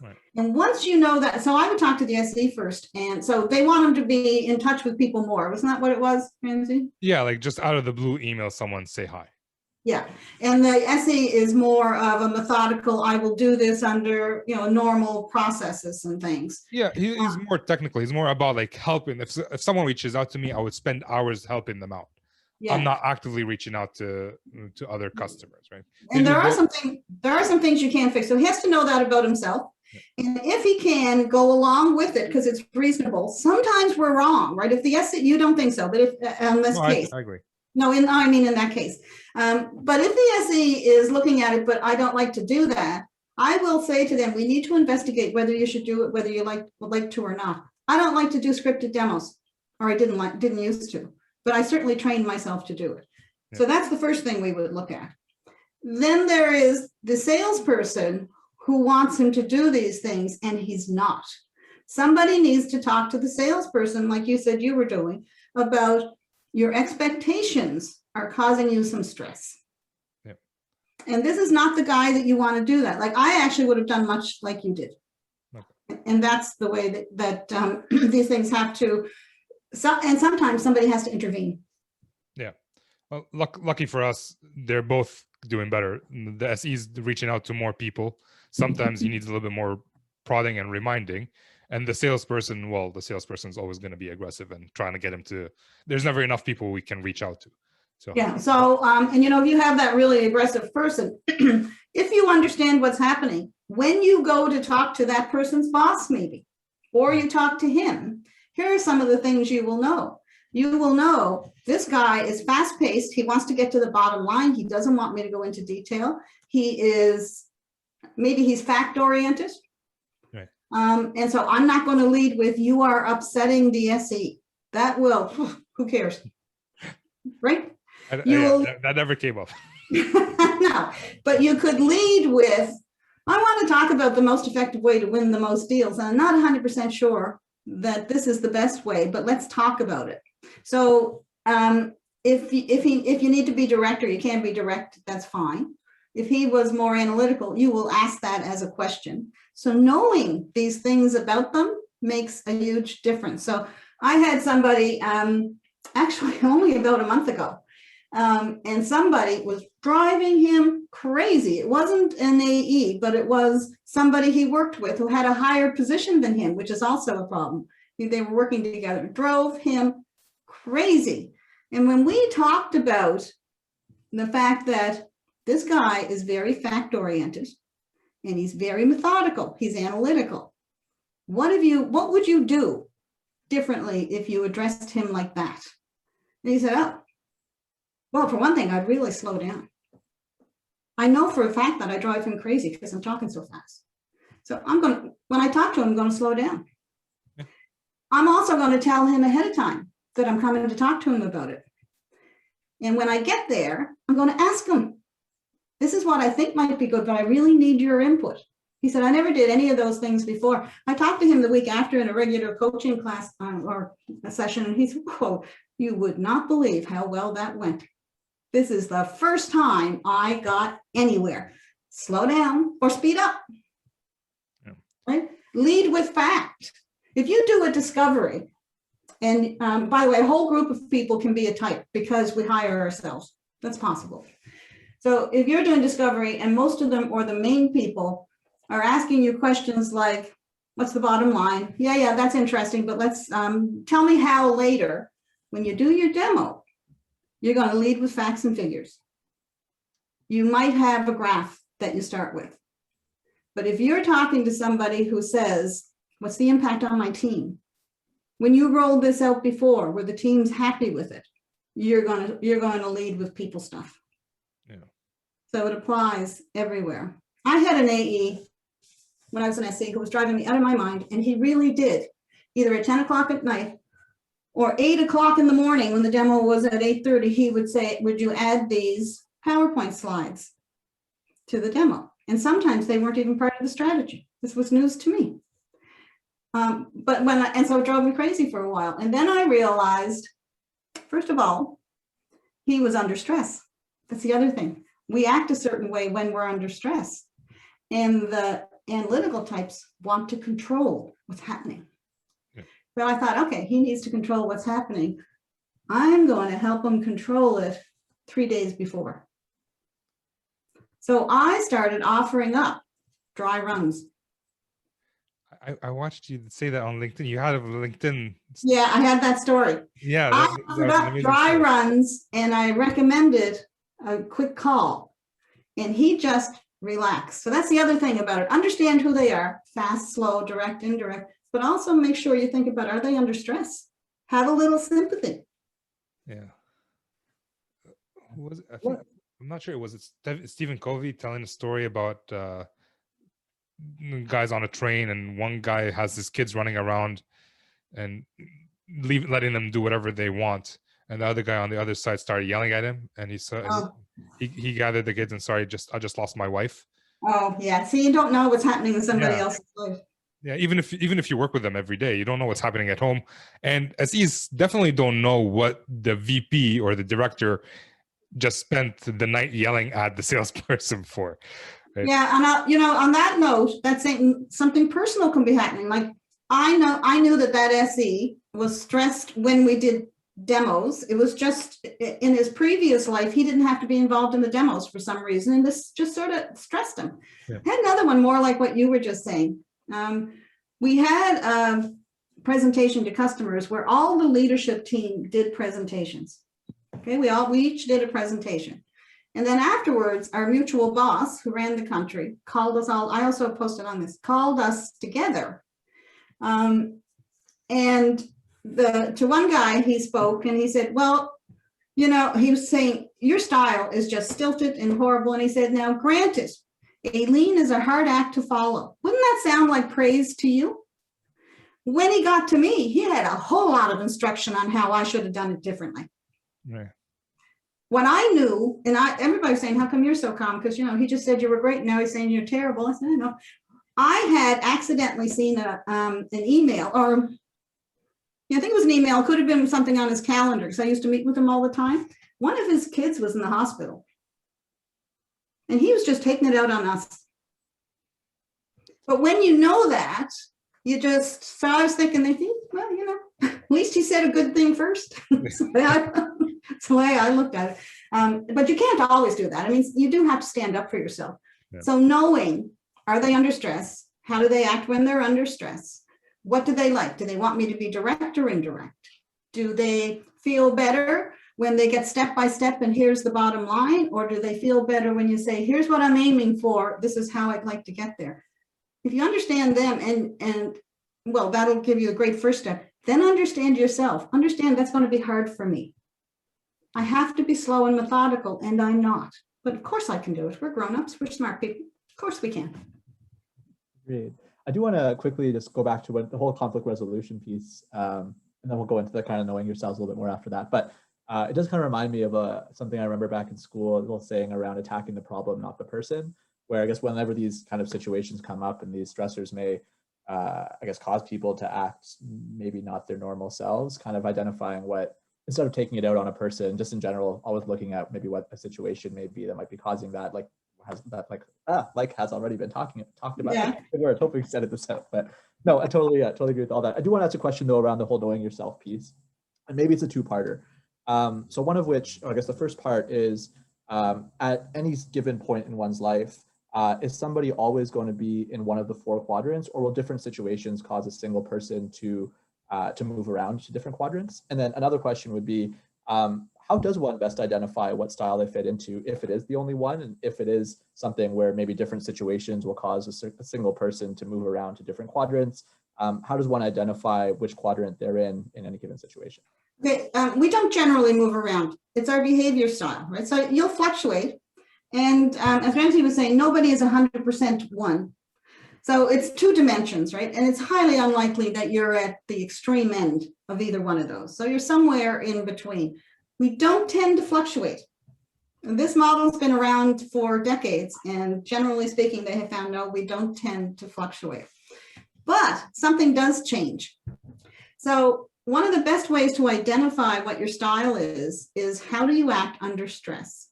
Speaker 1: Right.
Speaker 4: And once you know that, so I would talk to the SE first. And so they want them to be in touch with people more. Wasn't that what it was, Ramsey?
Speaker 1: Yeah, like just out of the blue, email someone, say hi.
Speaker 4: Yeah. And the SE is more of a methodical, I will do this under, normal processes and things.
Speaker 1: Yeah, he's more technical. He's more about like helping. If someone reaches out to me, I would spend hours helping them out.
Speaker 4: Yeah.
Speaker 1: I'm not actively reaching out to other customers, right?
Speaker 4: And there are some things you can't fix. So he has to know that about himself. Yeah. And if he can go along with it, because it's reasonable, sometimes we're wrong, right? If the SE, you don't think so, but if in this case.
Speaker 1: I agree.
Speaker 4: No, in that case. But if the SE is looking at it, but I don't like to do that, I will say to them, we need to investigate whether you should do it, whether you would like to or not. I don't like to do scripted demos, or I didn't used to, but I certainly trained myself to do it. Yeah. So that's the first thing we would look at. Then there is the salesperson who wants him to do these things, and he's not. Somebody needs to talk to the salesperson, like you said you were doing, about your expectations are causing you some stress.
Speaker 1: Yep.
Speaker 4: And this is not the guy that you want to do that. Like I actually would have done much like you did. Okay. And that's the way that these things have to, and sometimes somebody has to intervene.
Speaker 1: Yeah. Well, lucky for us, they're both doing better. The SE is reaching out to more people. Sometimes he needs a little bit more prodding and reminding. And the salesperson is always going to be aggressive and trying to get him to, there's never enough people we can reach out to. So,
Speaker 4: yeah. So, and if you have that really aggressive person, if you understand what's happening, when you go to talk to that person's boss, maybe, or you talk to him, here are some of the things you will know. You will know this guy is fast paced. He wants to get to the bottom line. He doesn't want me to go into detail. Maybe he's fact oriented. And so I'm not going to lead with, you are upsetting the SE. That will, who cares? Right?
Speaker 1: That never came up.
Speaker 4: No, but you could lead with, I want to talk about the most effective way to win the most deals. And I'm not 100% sure that this is the best way, but let's talk about it. So if you need to be direct or you can't be direct, that's fine. If he was more analytical, you will ask that as a question. So knowing these things about them makes a huge difference. So I had somebody actually only about a month ago, and somebody was driving him crazy. It wasn't an AE, but it was somebody he worked with who had a higher position than him, which is also a problem. They were working together, drove him crazy. And when we talked about the fact that this guy is very fact-oriented and he's very methodical, he's analytical. What would you do differently if you addressed him like that? And he said, oh, well, for one thing, I'd really slow down. I know for a fact that I drive him crazy because I'm talking so fast. So when I talk to him, I'm going to slow down. I'm also going to tell him ahead of time that I'm coming to talk to him about it. And when I get there, I'm going to ask him, this is what I think might be good, but I really need your input. He said, I never did any of those things before. I talked to him the week after in a regular coaching class or a session, and he said, whoa, you would not believe how well that went. This is the first time I got anywhere. Slow down or speed up. Yeah. Right? Lead with fact. If you do a discovery, and by the way, a whole group of people can be a type because we hire ourselves. That's possible. So if you're doing discovery and most of them or the main people are asking you questions like, what's the bottom line? Yeah, that's interesting, but let's tell me how later. When you do your demo, you're going to lead with facts and figures. You might have a graph that you start with. But if you're talking to somebody who says, what's the impact on my team? When you rolled this out before, were the team's happy with it? You're going to lead with people stuff.
Speaker 1: Yeah.
Speaker 4: So it applies everywhere. I had an AE when I was an SE who was driving me out of my mind, and he really did. Either at 10 o'clock at night or 8 o'clock in the morning when the demo was at 8:30, he would say, would you add these PowerPoint slides to the demo? And sometimes they weren't even part of the strategy. This was news to me. And so it drove me crazy for a while. And then I realized, first of all, he was under stress. That's the other thing. we act a certain way when we're under stress. And the analytical types want to control what's happening.
Speaker 1: Yeah.
Speaker 4: So I thought, okay, he needs to control what's happening. I'm going to help him control it 3 days before. So I started offering up dry runs.
Speaker 1: I watched you say that on LinkedIn. You had a LinkedIn.
Speaker 4: Yeah, I had that story.
Speaker 1: Yeah,
Speaker 4: I
Speaker 1: that
Speaker 4: offered
Speaker 1: was an
Speaker 4: up
Speaker 1: amazing
Speaker 4: dry
Speaker 1: story.
Speaker 4: runs and I recommended a quick call. And he just relaxed. So that's the other thing about it. Understand who they are, fast, slow, direct, indirect, but also make sure you think about, are they under stress? Have a little sympathy.
Speaker 1: Yeah. Who was it? I think, I'm not sure. Was it Stephen Covey telling a story about guys on a train, and one guy has his kids running around and letting them do whatever they want, and the other guy on the other side started yelling at him, and he gathered the kids and sorry, I just lost my wife.
Speaker 4: Oh yeah. See, you don't know what's happening in somebody
Speaker 1: Yeah.
Speaker 4: else's life.
Speaker 1: Yeah, even if you work with them every day, you don't know what's happening at home. And SEs definitely don't know what the VP or the director just spent the night yelling at the salesperson for. Right?
Speaker 4: Yeah, and on that note, that's saying something personal can be happening. Like I knew that SE was stressed when we did demos. It was just in his previous life, he didn't have to be involved in the demos for some reason, and this just sort of stressed him.
Speaker 1: Yeah.
Speaker 4: I had another one more like what you were just saying. We had a presentation to customers where all the leadership team did presentations. Okay, we each did a presentation. And then afterwards, our mutual boss who ran the country called us all, I also posted on this, called us together. And to one guy, he spoke and he said, well, he was saying, your style is just stilted and horrible. And he said, now granted, Aileen is a hard act to follow. Wouldn't that sound like praise to you? When he got to me, he had a whole lot of instruction on how I should have done it differently.
Speaker 1: Right.
Speaker 4: When I knew, and everybody was saying, how come you're so calm? Because, he just said you were great. Now he's saying you're terrible. I said, no. I had accidentally seen an email, or I think it was an email. It could have been something on his calendar because I used to meet with him all the time. One of his kids was in the hospital. And he was just taking it out on us. But when you know that, so I was thinking, well, at least he said a good thing first. That's the way I looked at it. But you can't always do that. I mean, you do have to stand up for yourself. Yeah. So knowing, are they under stress? How do they act when they're under stress? What do they like? Do they want me to be direct or indirect? Do they feel better when they get step by step and here's the bottom line? Or do they feel better when you say, here's what I'm aiming for, this is how I'd like to get there? If you understand them and well, that'll give you a great first step. Then understand yourself. Understand that's going to be hard for me. I have to be slow and methodical, and I'm not. But of course I can do it. We're grown-ups. We're smart people. Of course we can.
Speaker 3: Great. I do want to quickly just go back to the whole conflict resolution piece, and then we'll go into the kind of knowing yourselves a little bit more after that. But it does kind of remind me of something I remember back in school, a little saying around attacking the problem, not the person, where I guess whenever these kind of situations come up and these stressors may, cause people to act maybe not their normal selves, kind of identifying what, instead of taking it out on a person, just in general, always looking at maybe what a situation may be that might be causing that, has already been talked about.
Speaker 4: Yeah.
Speaker 3: Good word. Hopefully you said it this out, but no, I totally agree with all that. I do want to ask a question though around the whole knowing yourself piece, and maybe it's a two-parter. So one of which, I guess the first part is, at any given point in one's life, is somebody always going to be in one of the four quadrants, or will different situations cause a single person to move around to different quadrants? And then another question would be, how does one best identify what style they fit into, if it is the only one, and if it is something where maybe different situations will cause a single person to move around to different quadrants? How does one identify which quadrant they're in any given situation?
Speaker 4: Okay, we don't generally move around. It's our behavior style, right? So you'll fluctuate. And as Ramsey was saying, nobody is 100% one. So it's two dimensions, right? And it's highly unlikely that you're at the extreme end of either one of those. So you're somewhere in between. We don't tend to fluctuate. And this model's been around for decades, and generally speaking, they have found, no, we don't tend to fluctuate. But something does change. So one of the best ways to identify what your style is how do you act under stress?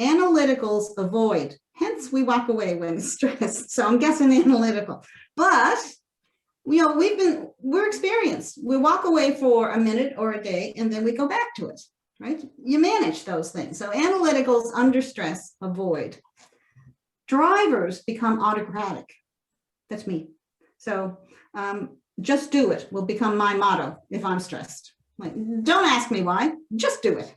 Speaker 4: Analyticals avoid. Hence, we walk away when stressed. So I'm guessing analytical. But we're experienced. We walk away for a minute or a day, and then we go back to it, right? You manage those things. So analyticals under stress avoid. Drivers become autocratic. That's me. So just do it will become my motto if I'm stressed. Like, don't ask me why, just do it.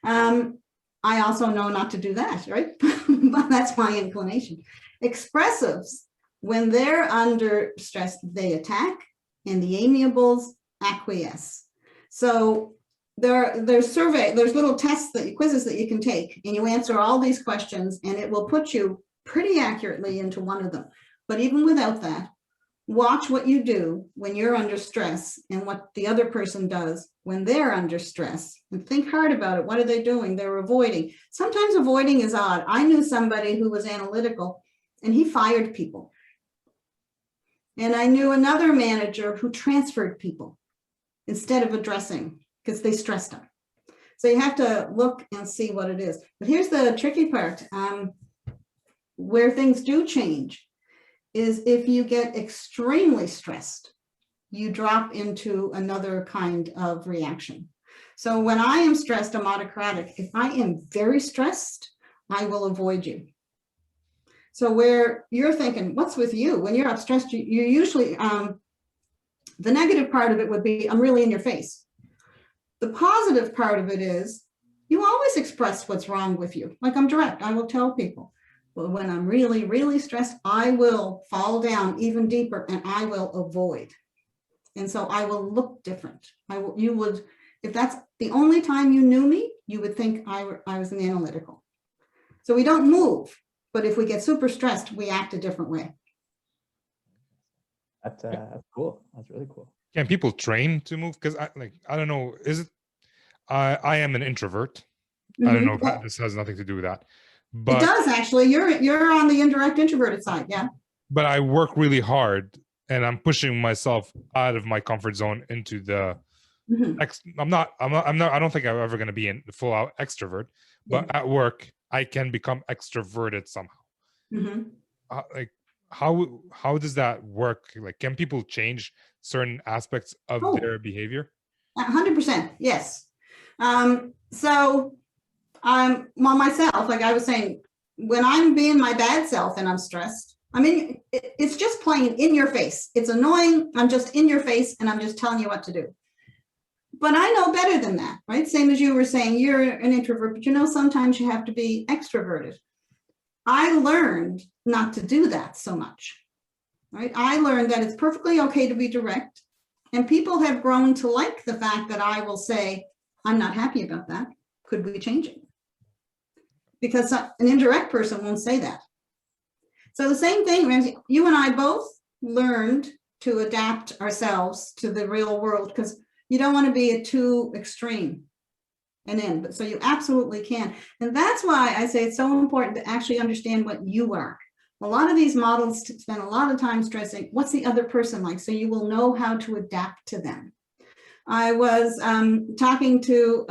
Speaker 4: I also know not to do that, right? But that's my inclination. Expressives, when they're under stress, they attack, and the amiables acquiesce. So there's little tests, quizzes that you can take, and you answer all these questions, and it will put you pretty accurately into one of them. But even without that, watch what you do when you're under stress and what the other person does when they're under stress, and think hard about it. What are they doing? They're avoiding. Sometimes avoiding is odd. I knew somebody who was analytical, and he fired people. And I knew another manager who transferred people instead of addressing because they stressed them. So you have to look and see what it is. But here's the tricky part. Where things do change is if you get extremely stressed, you drop into another kind of reaction. So when I am stressed, I'm autocratic. If I am very stressed, I will avoid you. So where you're thinking, what's with you? When you're stressed, you usually, the negative part of it would be, I'm really in your face. The positive part of it is, you always express what's wrong with you. Like, I'm direct, I will tell people. But when I'm really, really stressed, I will fall down even deeper and I will avoid. And so I will look different. You would, if that's the only time you knew me, you would think I was an analytical. So we don't move, but if we get super stressed, we act a different way.
Speaker 3: That's cool. That's really cool.
Speaker 1: Can people train to move? Because I don't know. Is it? I am an introvert. I don't know if this has nothing to do with that. But
Speaker 4: it does actually. You're on the indirect introverted side, yeah.
Speaker 1: But I work really hard, and I'm pushing myself out of my comfort zone into the. I'm not. I don't think I'm ever going to be a full out extrovert. But at work, I can become extroverted somehow. Like, how does that work? Like, can people change certain aspects of their behavior?
Speaker 4: 100%, yes. So myself, like I was saying, when I'm being my bad self and I'm stressed, I mean, it's just plain in your face. It's annoying. I'm just in your face and I'm just telling you what to do. But I know better than that, right? Same as you were saying, you're an introvert, but sometimes you have to be extroverted. I learned not to do that so much, right? I learned that it's perfectly okay to be direct, and people have grown to like the fact that I will say, I'm not happy about that. Could we change it? Because an indirect person won't say that. So the same thing, Ramsey, you and I both learned to adapt ourselves to the real world, because you don't want to be a too extreme and in, but so you absolutely can. And that's why I say it's so important to actually understand what you are. A lot of these models spend a lot of time stressing, what's the other person like? So you will know how to adapt to them. I was talking to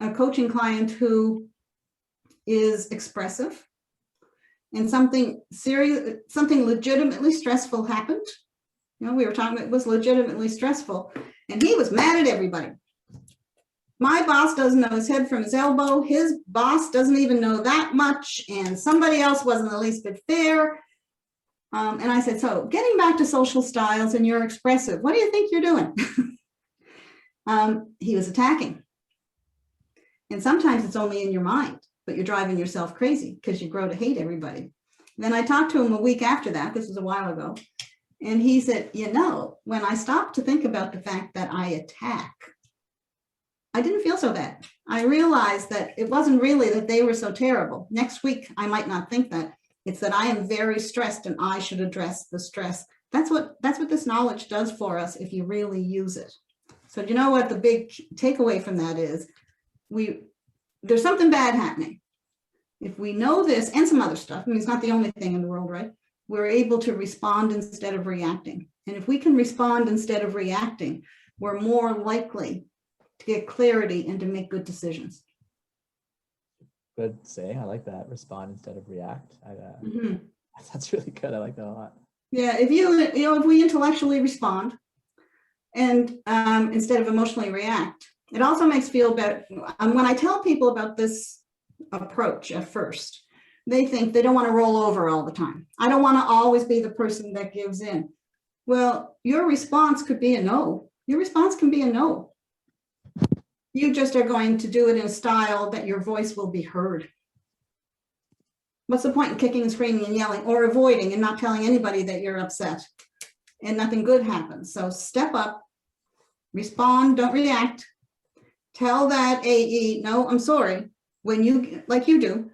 Speaker 4: a coaching client who is expressive, and something legitimately stressful happened. We were talking, it was legitimately stressful, and he was mad at everybody. My boss doesn't know his head from his elbow. His boss doesn't even know that much, and somebody else wasn't the least bit fair. And I said, so getting back to social styles, and you're expressive, what do you think you're doing? He was attacking. And sometimes it's only in your mind, but you're driving yourself crazy because you grow to hate everybody. Then I talked to him a week after that, this was a while ago, and he said, when I stopped to think about the fact that I attack, I didn't feel so bad. I realized that it wasn't really that they were so terrible. Next week, I might not think that. It's that I am very stressed and I should address the stress. That's what this knowledge does for us if you really use it. So you know what the big takeaway from that is? There's something bad happening. If we know this and some other stuff, I mean, it's not the only thing in the world, right? We're able to respond instead of reacting. And if we can respond instead of reacting, we're more likely to get clarity and to make good decisions.
Speaker 3: Good saying. I like that. Respond instead of react.
Speaker 4: Mhm.
Speaker 3: That's really good. I like that a lot.
Speaker 4: Yeah, if if we intellectually respond and instead of emotionally react, it also makes feel better. When I tell people about this approach at first, they think they don't want to roll over all the time. I don't want to always be the person that gives in. Well, your response could be a no. Your response can be a no. You just are going to do it in a style that your voice will be heard. What's the point in kicking and screaming and yelling or avoiding and not telling anybody that you're upset and nothing good happens? So step up, respond, don't react. Tell that AE, no, I'm sorry. When you, like you do,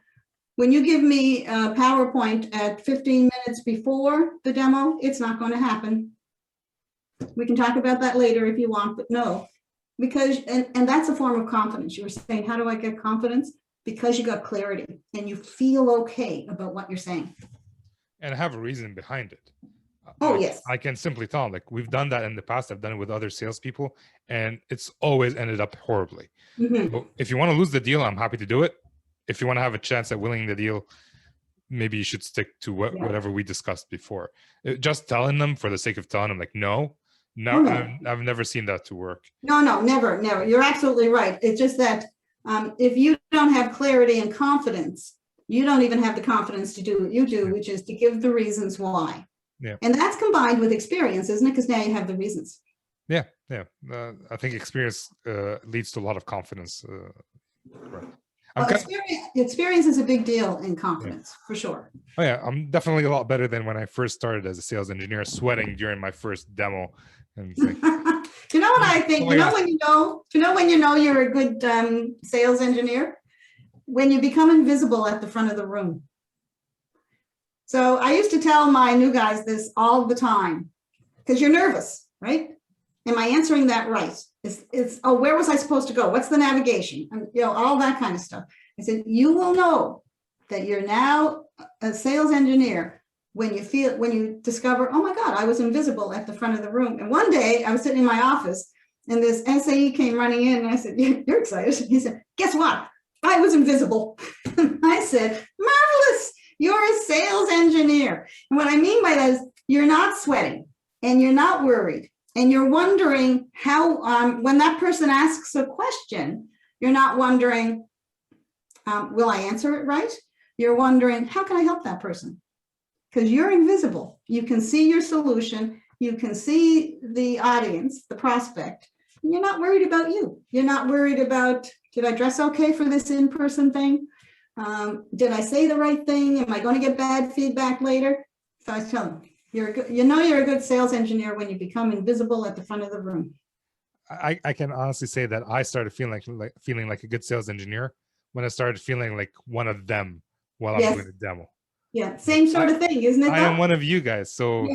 Speaker 4: when you give me a PowerPoint at 15 minutes before the demo, it's not going to happen. We can talk about that later if you want, but no. Because, and that's a form of confidence. You were saying, how do I get confidence? Because you got clarity and you feel okay about what you're saying.
Speaker 1: And have a reason behind it.
Speaker 4: Oh, yes.
Speaker 1: I can simply tell, like, we've done that in the past. I've done it with other salespeople, and it's always ended up horribly. So if you want to lose the deal, I'm happy to do it. If you want to have a chance at winning the deal, maybe you should stick to whatever we discussed before. Just telling them for the sake of telling them, like, no, I've never seen that to work.
Speaker 4: No, never. You're absolutely right. It's just that if you don't have clarity and confidence, you don't even have the confidence to do what you do, which is to give the reasons why.
Speaker 1: Yeah.
Speaker 4: And that's combined with experience, isn't it? Because now you have the reasons.
Speaker 1: Yeah. I think experience leads to a lot of confidence. Right.
Speaker 4: Experience is a big deal in confidence, for sure.
Speaker 1: Oh yeah, I'm definitely a lot better than when I first started as a sales engineer, sweating during my first demo. And
Speaker 4: You know what I think? When you know you're a good sales engineer? When you become invisible at the front of the room. So I used to tell my new guys this all the time, because you're nervous, right? Am I answering that right? Oh, where was I supposed to go? What's the navigation? And, all that kind of stuff. I said, you will know that you're now a sales engineer when you discover, oh my God, I was invisible at the front of the room. And one day I was sitting in my office and this SAE came running in and I said, you're excited. He said, guess what? I was invisible. I said, marvelous. You're a sales engineer. And what I mean by that is you're not sweating and you're not worried. And you're wondering how, when that person asks a question, you're not wondering, will I answer it right? You're wondering, how can I help that person? Because you're invisible. You can see your solution. You can see the audience, the prospect. And you're not worried about you. You're not worried about, did I dress okay for this in-person thing? Did I say the right thing? Am I going to get bad feedback later? So I tell them, you're a good sales engineer when you become invisible at the front of the room.
Speaker 1: I can honestly say that I started feeling like a good sales engineer when I started feeling like one of them while I'm doing the demo.
Speaker 4: Yeah, same sort of thing, isn't it?
Speaker 1: I am one of you guys, so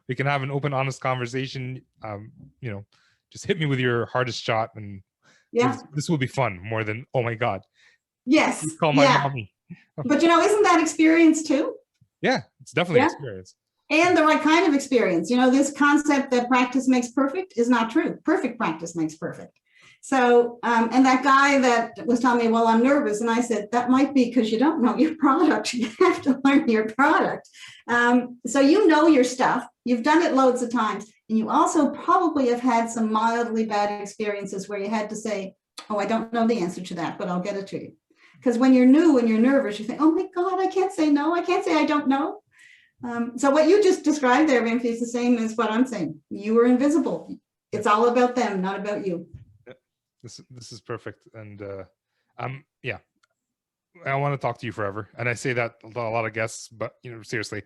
Speaker 1: we can have an open, honest conversation. Just hit me with your hardest shot, and this will be fun more than, oh my God.
Speaker 4: Yes.
Speaker 1: Please call my mommy.
Speaker 4: But isn't that experience too?
Speaker 1: Yeah, it's definitely experience.
Speaker 4: And the right kind of experience. This concept that practice makes perfect is not true. Perfect practice makes perfect. So, and that guy that was telling me, well, I'm nervous. And I said, that might be because you don't know your product. You have to learn your product. So you know your stuff. You've done it loads of times. And you also probably have had some mildly bad experiences where you had to say, oh, I don't know the answer to that, but I'll get it to you. Because when you're new and you're nervous, you think, oh my God, I can't say no. I can't say I don't know. So what you just described there, Ramsey, is the same as what I'm saying. You were invisible. It's all about them, not about you.
Speaker 1: This is perfect. And I want to talk to you forever. And I say that a lot of guests, but seriously,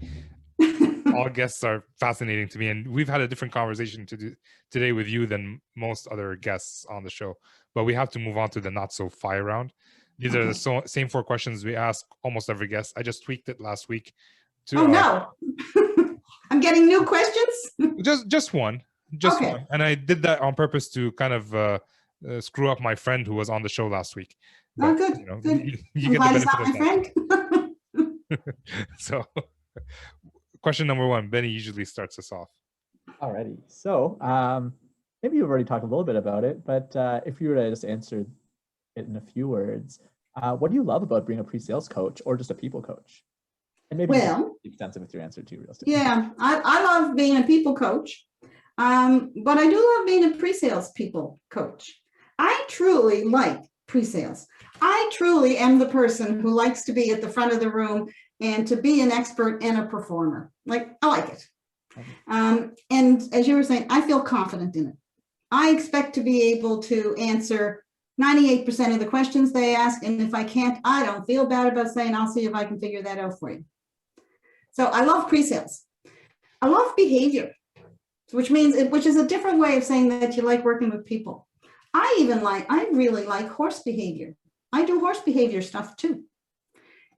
Speaker 1: all guests are fascinating to me. And we've had a different conversation today with you than most other guests on the show. But we have to move on to the not so fire round. These are the same 4 questions we ask almost every guest. I just tweaked it last week.
Speaker 4: No. I'm getting new questions?
Speaker 1: Just one. One. And I did that on purpose to kind of screw up my friend who was on the show last week. But,
Speaker 4: good.
Speaker 1: You get the benefit of that. So, question number 1, Benny usually starts us off.
Speaker 3: Alrighty. So, maybe you've already talked a little bit about it, but if you were to just answer it in a few words, What do you love about being a pre-sales coach or just a people coach? And maybe be extensive with your answer too, real estate.
Speaker 4: Yeah, I love being a people coach, but I do love being a pre-sales people coach. I truly like pre-sales. I truly am the person who likes to be at the front of the room and to be an expert and a performer. Like, I like it. And as you were saying, I feel confident in it. I expect to be able to answer 98% of the questions they ask. And if I can't, I don't feel bad about saying, I'll see if I can figure that out for you. So I love pre-sales. I love behavior, which is a different way of saying that you like working with people. I really like horse behavior. I do horse behavior stuff too.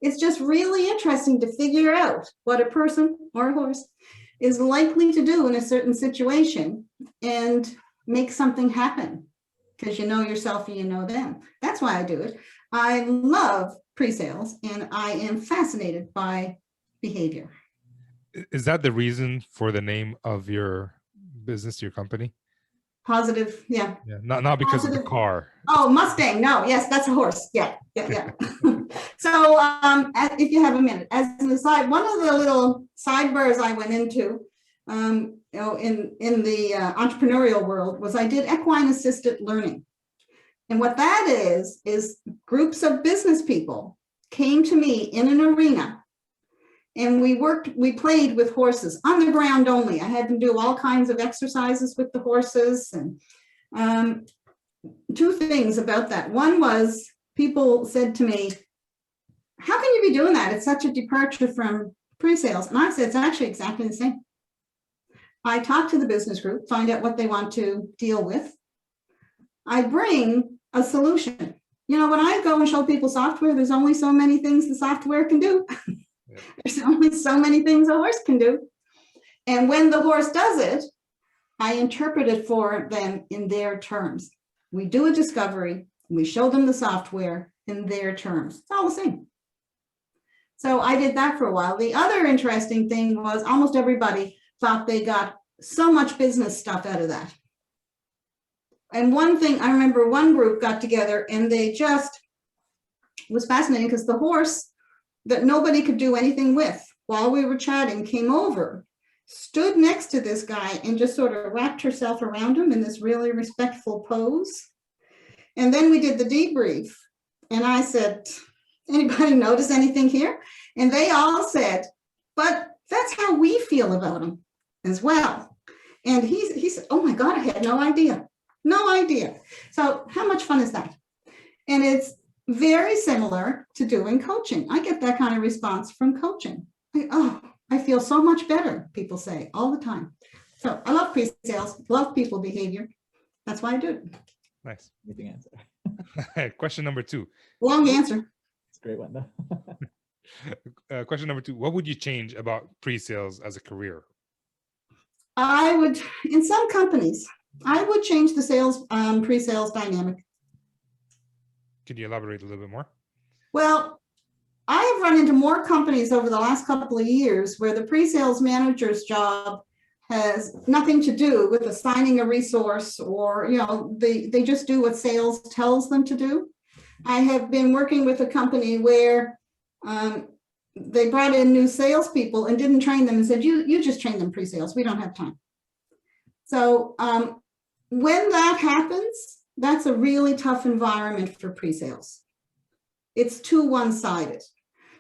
Speaker 4: It's just really interesting to figure out what a person or a horse is likely to do in a certain situation and make something happen, because you know yourself and you know them. That's why I do it. I love pre-sales and I am fascinated by behavior.
Speaker 1: Is that the reason for the name of your business, your company?
Speaker 4: Positive, yeah.
Speaker 1: Yeah, not because of the car.
Speaker 4: Oh, Mustang. No, yes, that's a horse. Yeah. So, if you have a minute, as an aside, one of the little sidebars I went into, in the entrepreneurial world was I did equine assisted learning, and what that is groups of business people came to me in an arena. And we played with horses on the ground only. I had them do all kinds of exercises with the horses. And two things about that. One was people said to me, how can you be doing that? It's such a departure from pre-sales. And I said, it's actually exactly the same. I talk to the business group, find out what they want to deal with. I bring a solution. You know, when I go and show people software, there's only so many things the software can do. There's only so many things a horse can do. And when the horse does it, I interpret it for them in their terms. We do a discovery, we show them the software in their terms. It's all the same. So I did that for a while. The other interesting thing was almost everybody thought they got so much business stuff out of that. And one thing, I remember one group got together and they just, it was fascinating because the horse that nobody could do anything with while we were chatting came over, stood next to this guy and just sort of wrapped herself around him in this really respectful pose. And then we did the debrief and I said, anybody notice anything here? And they all said, but that's how we feel about him as well. And he said, oh my God, I had no idea. So how much fun is that? And it's very similar to doing coaching. I get that kind of response from coaching. I feel so much better, people say all the time. So I love pre-sales, love people behavior. That's why I do it.
Speaker 1: Nice.
Speaker 3: Amazing answer.
Speaker 1: Question number 2.
Speaker 4: Long answer.
Speaker 3: It's a great one, though.
Speaker 1: Question number 2. What would you change about pre-sales as a career?
Speaker 4: I would, in some companies, I would change the sales, pre-sales dynamic.
Speaker 1: Could you elaborate a little bit more?
Speaker 4: Well, I have run into more companies over the last couple of years where the pre-sales manager's job has nothing to do with assigning a resource or, you know, they just do what sales tells them to do. I have been working with a company where they brought in new salespeople and didn't train them and said, you just train them pre-sales. We don't have time. So when that happens, that's a really tough environment for pre-sales. It's too one-sided.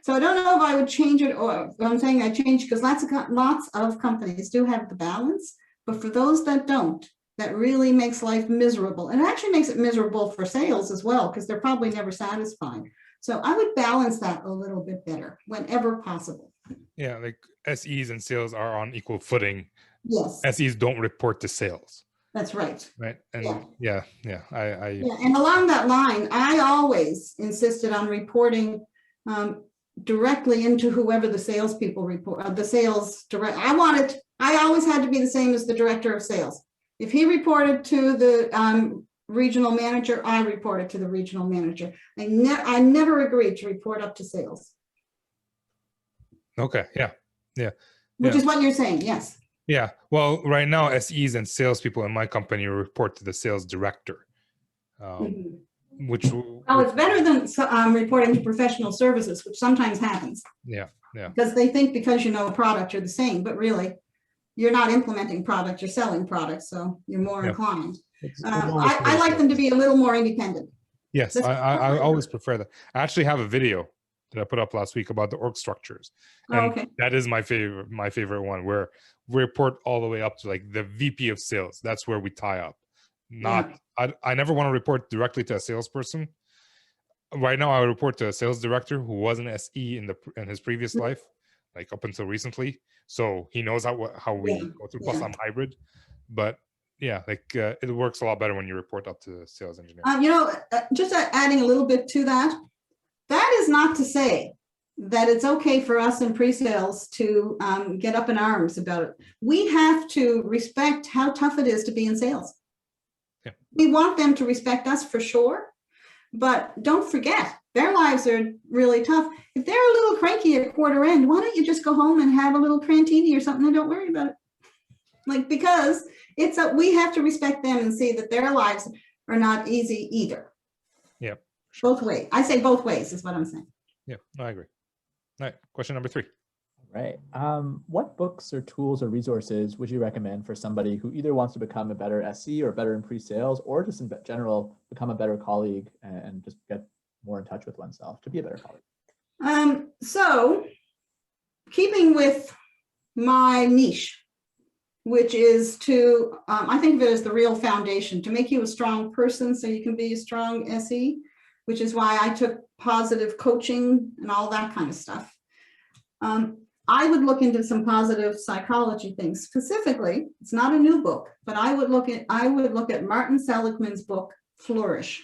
Speaker 4: So I don't know if I would change it, or I'm saying I change because lots of companies do have the balance, but for those that don't, that really makes life miserable. And it actually makes it miserable for sales as well, because they're probably never satisfied. So I would balance that a little bit better whenever possible.
Speaker 1: Yeah, like SEs and sales are on equal footing.
Speaker 4: Yes.
Speaker 1: SEs don't report to sales.
Speaker 4: That's right.
Speaker 1: Right. And
Speaker 4: Yeah.
Speaker 1: And
Speaker 4: along that line, I always insisted on reporting directly into whoever the salespeople report, the sales direct. I always had to be the same as the director of sales. If he reported to the regional manager, I reported to the regional manager. I never agreed to report up to sales.
Speaker 1: Okay. Yeah.
Speaker 4: Which is what you're saying. Yes.
Speaker 1: Yeah. Well, right now, SEs and salespeople in my company report to the sales director. which
Speaker 4: Oh, it's better than reporting to professional services, which sometimes happens.
Speaker 1: yeah.
Speaker 4: Because they think because you know a product, you're the same, but really, you're not implementing product, you're selling products, so you're more
Speaker 1: Yeah.
Speaker 4: inclined.
Speaker 1: It's
Speaker 4: I like them to be a little more independent.
Speaker 1: Yes, I always prefer that. I actually have a video that I put up last week about the org structures, and
Speaker 4: Okay.
Speaker 1: that is my favorite one, where we report all the way up to like the VP of sales. That's where we tie up. Not I never want to report directly to a salesperson. Right now, I report to a sales director who was an SE in his previous life, like up until recently. So he knows how we go through. Plus, I'm hybrid, but yeah, like it works a lot better when you report up to the sales engineer.
Speaker 4: Just adding a little bit to that, that is not to say that it's okay for us in pre-sales to get up in arms about it. We have to respect how tough it is to be in sales.
Speaker 1: Yeah.
Speaker 4: We want them to respect us for sure, but don't forget, their lives are really tough. If they're a little cranky at quarter end, why don't you just go home and have a little crantini or something and don't worry about it? Like, because we have to respect them and see that their lives are not easy either.
Speaker 1: Yeah.
Speaker 4: Sure. Both ways. I say both ways is what I'm saying.
Speaker 1: Yeah, I agree. All right. Question number 3.
Speaker 3: All right. What books or tools or resources would you recommend for somebody who either wants to become a better SE or better in pre-sales, or just in general become a better colleague and just get more in touch with oneself to be a better colleague?
Speaker 4: So keeping with my niche, which is to, I think of it as the real foundation to make you a strong person so you can be a strong SE, which is why I took positive coaching and all that kind of stuff. I would look into some positive psychology things. Specifically, it's not a new book, but I would look at Martin Seligman's book, Flourish.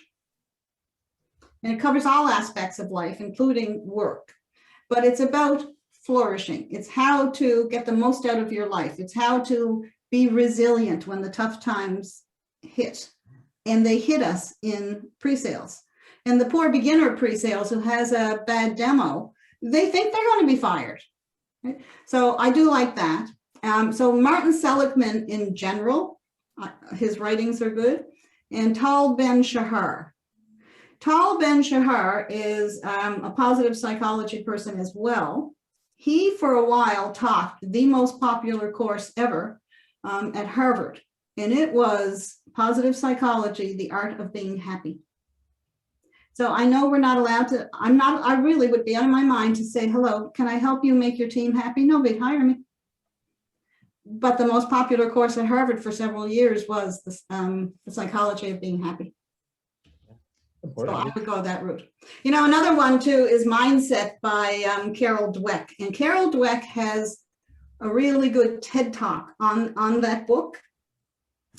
Speaker 4: And it covers all aspects of life, including work. But it's about flourishing. It's how to get the most out of your life. It's how to be resilient when the tough times hit. And they hit us in pre-sales. And the poor beginner pre-sales who has a bad demo, they think they're going to be fired. Right? So I do like that. So Martin Seligman in general, his writings are good. And Tal Ben-Shahar. Tal Ben-Shahar is a positive psychology person as well. He, for a while, taught the most popular course ever at Harvard, and it was Positive Psychology, the Art of Being Happy. So I know we're not allowed to, I really would be out of my mind to say, hello, can I help you make your team happy? Nobody'd hire me. But the most popular course at Harvard for several years was the Psychology of Being Happy. So I would go that route. Another one too is Mindset by Carol Dweck. And Carol Dweck has a really good TED Talk on that book.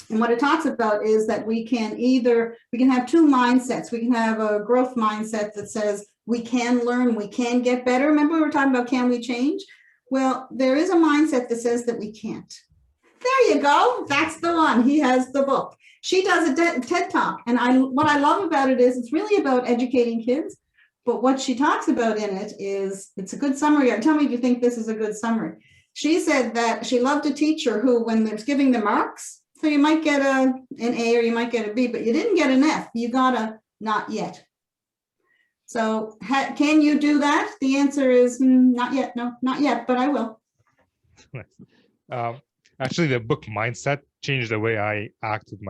Speaker 4: And what it talks about is that we can have two mindsets. We can have a growth mindset that says we can learn, we can get better. Remember we were talking about can we change? Well, there is a mindset that says that we can't. There you go. That's the one. He has the book. She does a TED Talk. And what I love about it is it's really about educating kids. But what she talks about in it is, it's a good summary. Tell me if you think this is a good summary. She said that she loved a teacher who, when there's giving the marks, so you might get an A or you might get a B, but you didn't get an F. You got a not yet. So can you do that? The answer is not yet. No, not yet, but I will.
Speaker 1: Actually, the book Mindset changed the way I act with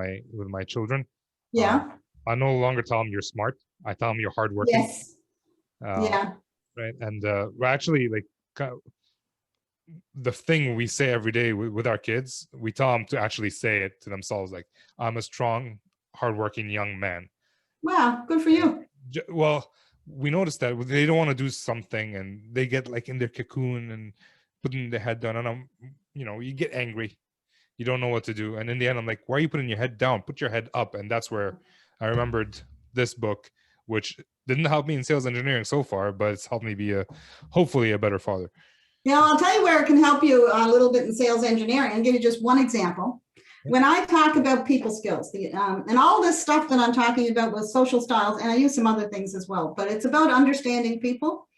Speaker 1: my children.
Speaker 4: Yeah.
Speaker 1: I no longer tell them you're smart. I tell them you're hardworking.
Speaker 4: Yes. Yeah.
Speaker 1: Right. And we're actually the thing we say every day with our kids, we tell them to actually say it to themselves, like, I'm a strong, hardworking young man.
Speaker 4: Wow, good for you.
Speaker 1: Well, we noticed that they don't want to do something and they get like in their cocoon and putting their head down, and you get angry. You don't know what to do. And in the end, I'm like, why are you putting your head down? Put your head up. And that's where I remembered this book, which didn't help me in sales engineering so far, but it's helped me be hopefully a better father.
Speaker 4: I'll tell you where it can help you a little bit in sales engineering. I'll give you just one example. When I talk about people skills, and all this stuff that I'm talking about with social styles, and I use some other things as well, but it's about understanding people.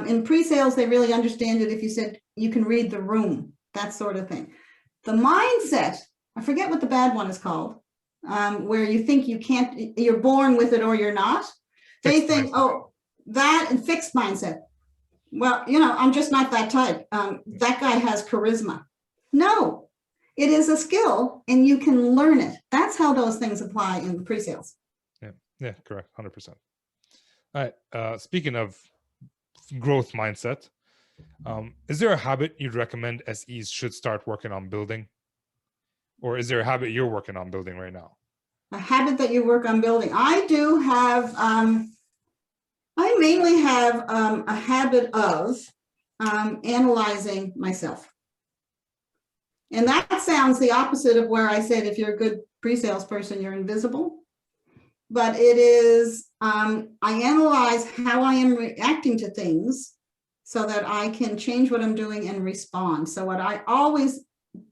Speaker 4: In pre-sales, they really understand it if you said you can read the room, that sort of thing. The mindset, I forget what the bad one is called, where you think you can't, you're born with it or you're not. They
Speaker 1: Fixed
Speaker 4: think,
Speaker 1: mindset.
Speaker 4: oh, that and fixed mindset. Well, I'm just not that type. That guy has charisma. No, it is a skill and you can learn it. That's how those things apply in pre-sales.
Speaker 1: Yeah, correct. 100%. All right. Speaking of growth mindset, is there a habit you'd recommend SEs should start working on building? Or is there a habit you're working on building right now?
Speaker 4: A habit that you work on building. I do have, I mainly have a habit of analyzing myself. And that sounds the opposite of where I said, if you're a good pre-sales person, you're invisible. But it is, I analyze how I am reacting to things so that I can change what I'm doing and respond. So what I always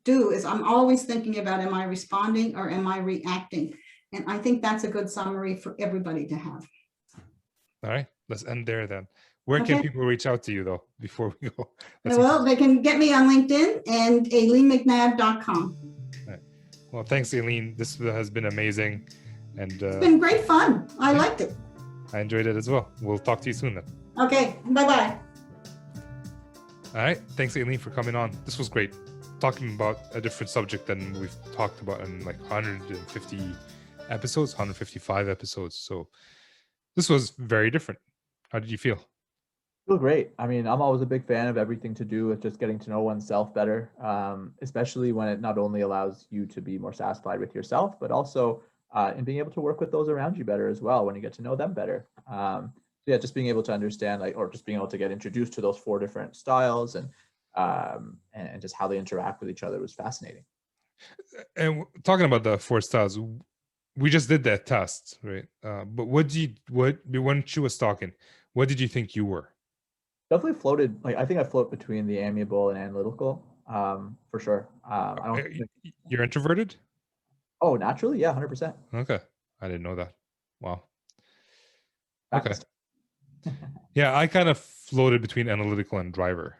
Speaker 4: do is I'm always thinking about, am I responding or am I reacting? And I think that's a good summary for everybody to have.
Speaker 1: All right, let's end there then. Where can people reach out to you though, before we go?
Speaker 4: Well, they can get me on LinkedIn and AileenMcNabb.com.
Speaker 1: Right. Well, thanks, Aileen. This has been amazing. And
Speaker 4: it's been great fun. I liked it.
Speaker 1: I enjoyed it as well. We'll talk to you soon then.
Speaker 4: Okay, bye-bye.
Speaker 1: All right, thanks, Aileen, for coming on. This was great. Talking about a different subject than we've talked about in like 150 episodes, 155 episodes. So this was very different. How did you feel?
Speaker 3: Feel great. I mean, I'm always a big fan of everything to do with just getting to know oneself better, especially when it not only allows you to be more satisfied with yourself, but also in being able to work with those around you better as well when you get to know them better. So yeah, just being able to understand, like, or just being able to get introduced to those 4 different styles and just how they interact with each other was fascinating.
Speaker 1: And talking about the 4 styles, we just did that test, right? But when she was talking, what did you think you were?
Speaker 3: Definitely floated. Like, I think I float between the amiable and analytical, for sure. I don't.
Speaker 1: You're introverted?
Speaker 3: Oh, naturally, yeah, 100%.
Speaker 1: Okay, I didn't know that. Wow. Okay. Yeah, I kind of floated between analytical and driver.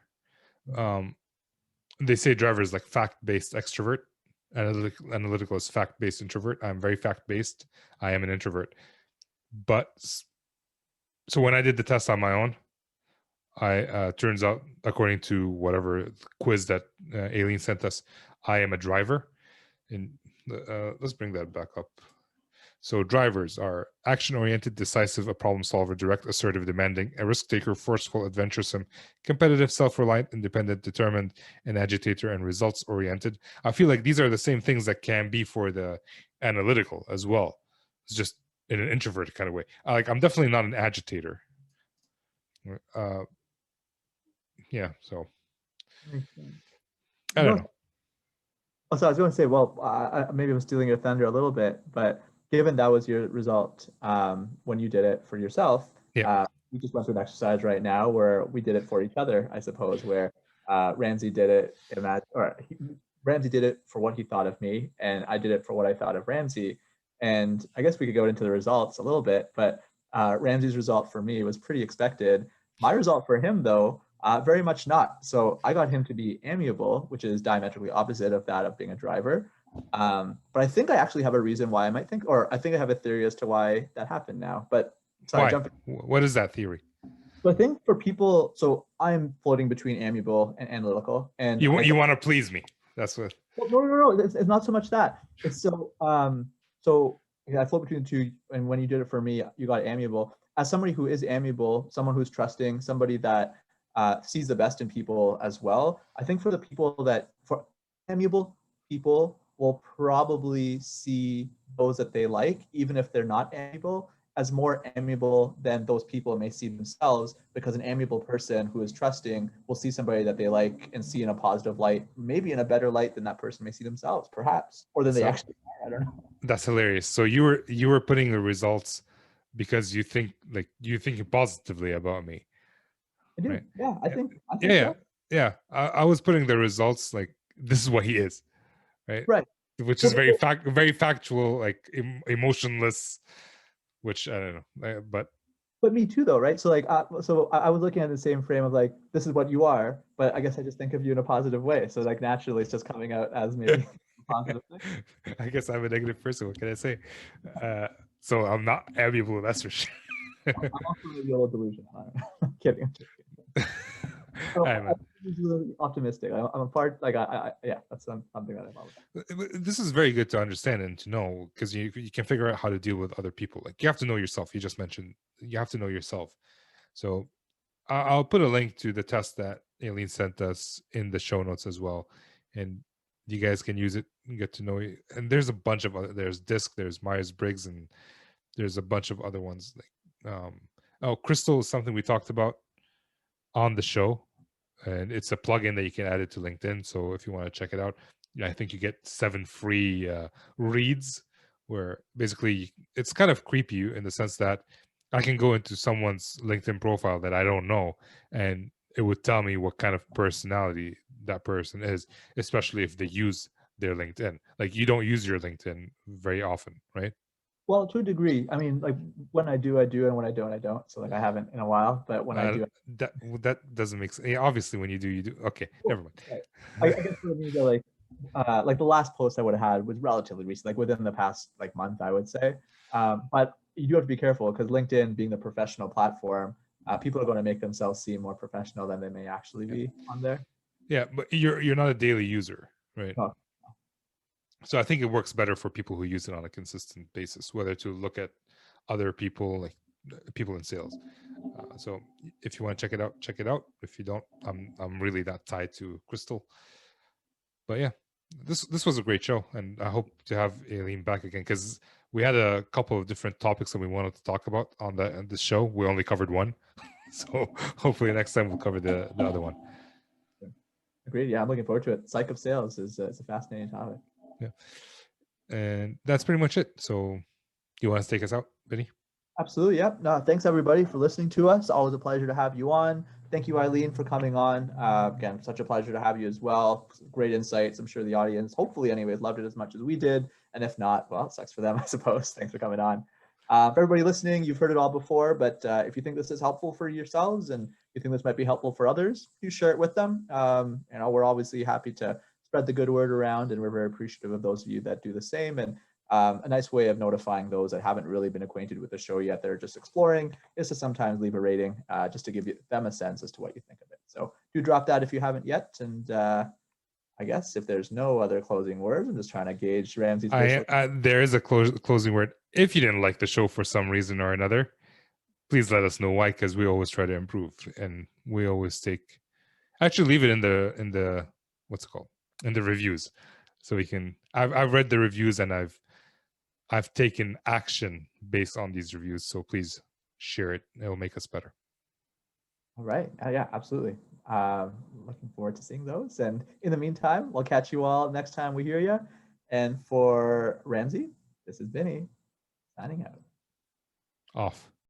Speaker 1: They say driver is like fact-based extrovert. Analytical is fact-based introvert. I'm very fact-based. I am an introvert. But so when I did the test on my own, I turns out, according to whatever quiz that Aileen sent us, I am a driver. And let's bring that back up. So drivers are action-oriented, decisive, a problem solver, direct, assertive, demanding, a risk taker, forceful, adventuresome, competitive, self-reliant, independent, determined, an agitator, and results-oriented. I feel like these are the same things that can be for the analytical as well. It's just in an introverted kind of way. I'm definitely not an agitator. Yeah, so I don't know.
Speaker 3: So I was going to say, well, maybe I'm stealing your thunder a little bit, but given that was your result when you did it for yourself, we just went through an exercise right now where we did it for each other, I suppose, where Ramsey did it, Ramsey did it for what he thought of me, and I did it for what I thought of Ramsey. And I guess we could go into the results a little bit, but Ramsey's result for me was pretty expected. My result for him, though, very much not. So I got him to be amiable, which is diametrically opposite of that of being a driver. But I think I actually have a reason why I might think, or I think I have a theory as to why that happened now. But sorry,
Speaker 1: what is that theory?
Speaker 3: So I think for people, so I'm floating between amiable and analytical. And
Speaker 1: you want to please me. That's what.
Speaker 3: Well, no. It's not so much that. It's so I float between the two. And when you did it for me, you got amiable. As somebody who is amiable, someone who's trusting, somebody that sees the best in people as well. I think for the people for amiable people will probably see those that they like, even if they're not amiable, as more amiable than those people may see themselves, because an amiable person who is trusting will see somebody that they like and see in a positive light, maybe in a better light than that person may see themselves, perhaps, or than they actually are. I don't know.
Speaker 1: That's hilarious. So you were putting the results because you think positively about me.
Speaker 3: I do. Right? Yeah, I think
Speaker 1: yeah. I was putting the results like this is what he is, right?
Speaker 3: Right.
Speaker 1: Which is very factual, like emotionless. Which I don't know,
Speaker 3: but me too, though, right? So I was looking at the same frame of like, this is what you are, but I guess I just think of you in a positive way. So like naturally, it's just coming out as maybe positive thing.
Speaker 1: I guess I'm a negative person. What can I say? So I'm not amiable, that's for sure.
Speaker 3: I'm also maybe a little delusional. I'm kidding. So
Speaker 1: All right, man.
Speaker 3: I'm really optimistic. I'm a part, like, yeah, that's something that I'm all about.
Speaker 1: This is very good to understand and to know, because you can figure out how to deal with other people. Like, you have to know yourself. You just mentioned you have to know yourself. So I'll put a link to the test that Aileen sent us in the show notes as well, and you guys can use it and get to know it. And there's a bunch of other. There's DISC, there's Myers-Briggs, and there's a bunch of other ones. Like, Crystal is something we talked about on the show, and it's a plugin that you can add it to LinkedIn. So if you want to check it out, I think you get 7 free reads, where basically it's kind of creepy in the sense that I can go into someone's LinkedIn profile that I don't know, and it would tell me what kind of personality that person is, especially if they use their LinkedIn. Like, you don't use your LinkedIn very often, right?
Speaker 3: Well, to a degree. I mean, like, when I do, and when I don't, I don't. So, like, I haven't in a while, but when I do,
Speaker 1: that doesn't make sense. Yeah, obviously, when you do, you do. Okay, never mind.
Speaker 3: right. I guess for me, like the last post I would have had was relatively recent, like within the past like month, I would say. But you do have to be careful, because LinkedIn, being the professional platform, people are going to make themselves seem more professional than they may actually be on there.
Speaker 1: Yeah, but you're not a daily user, right?
Speaker 3: Oh.
Speaker 1: So I think it works better for people who use it on a consistent basis, whether to look at other people, like people in sales. So if you want to check it out, check it out. If you don't, I'm really not tied to Crystal. But yeah, this was a great show, and I hope to have Aileen back again, because we had a couple of different topics that we wanted to talk about on the show. We only covered one, so hopefully next time we'll cover the other one.
Speaker 3: Agreed. Yeah, I'm looking forward to it. Psych of sales is it's a fascinating topic.
Speaker 1: Yeah, and that's pretty much it. So, you want to take us out, Benny?
Speaker 3: Absolutely. Yep. No, thanks everybody for listening to us. Always a pleasure to have you on. Thank you, Aileen, for coming on. Again, such a pleasure to have you as well. Great insights. I'm sure the audience, hopefully anyways, loved it as much as we did. And if not, well, it sucks for them, I suppose. Thanks for coming on. For everybody listening, you've heard it all before, but if you think this is helpful for yourselves and you think this might be helpful for others, you share it with them. We're obviously happy to spread the good word around, and we're very appreciative of those of you that do the same. And a nice way of notifying those that haven't really been acquainted with the show yet, that are just exploring, is to sometimes leave a rating, just to give them a sense as to what you think of it. So do drop that if you haven't yet. And I guess if there's no other closing words, I'm just trying to gauge Ramsey's.
Speaker 1: There is a closing word. If you didn't like the show for some reason or another, please let us know why, because we always try to improve, and we always actually leave it in the what's it called, in the reviews, so we can. I've read the reviews, and I've taken action based on these reviews. So please share it. It will make us better.
Speaker 3: All right. Yeah, absolutely. Looking forward to seeing those. And in the meantime, we'll catch you all next time we hear you. And for Ramsey, this is Benny signing out.
Speaker 1: Off.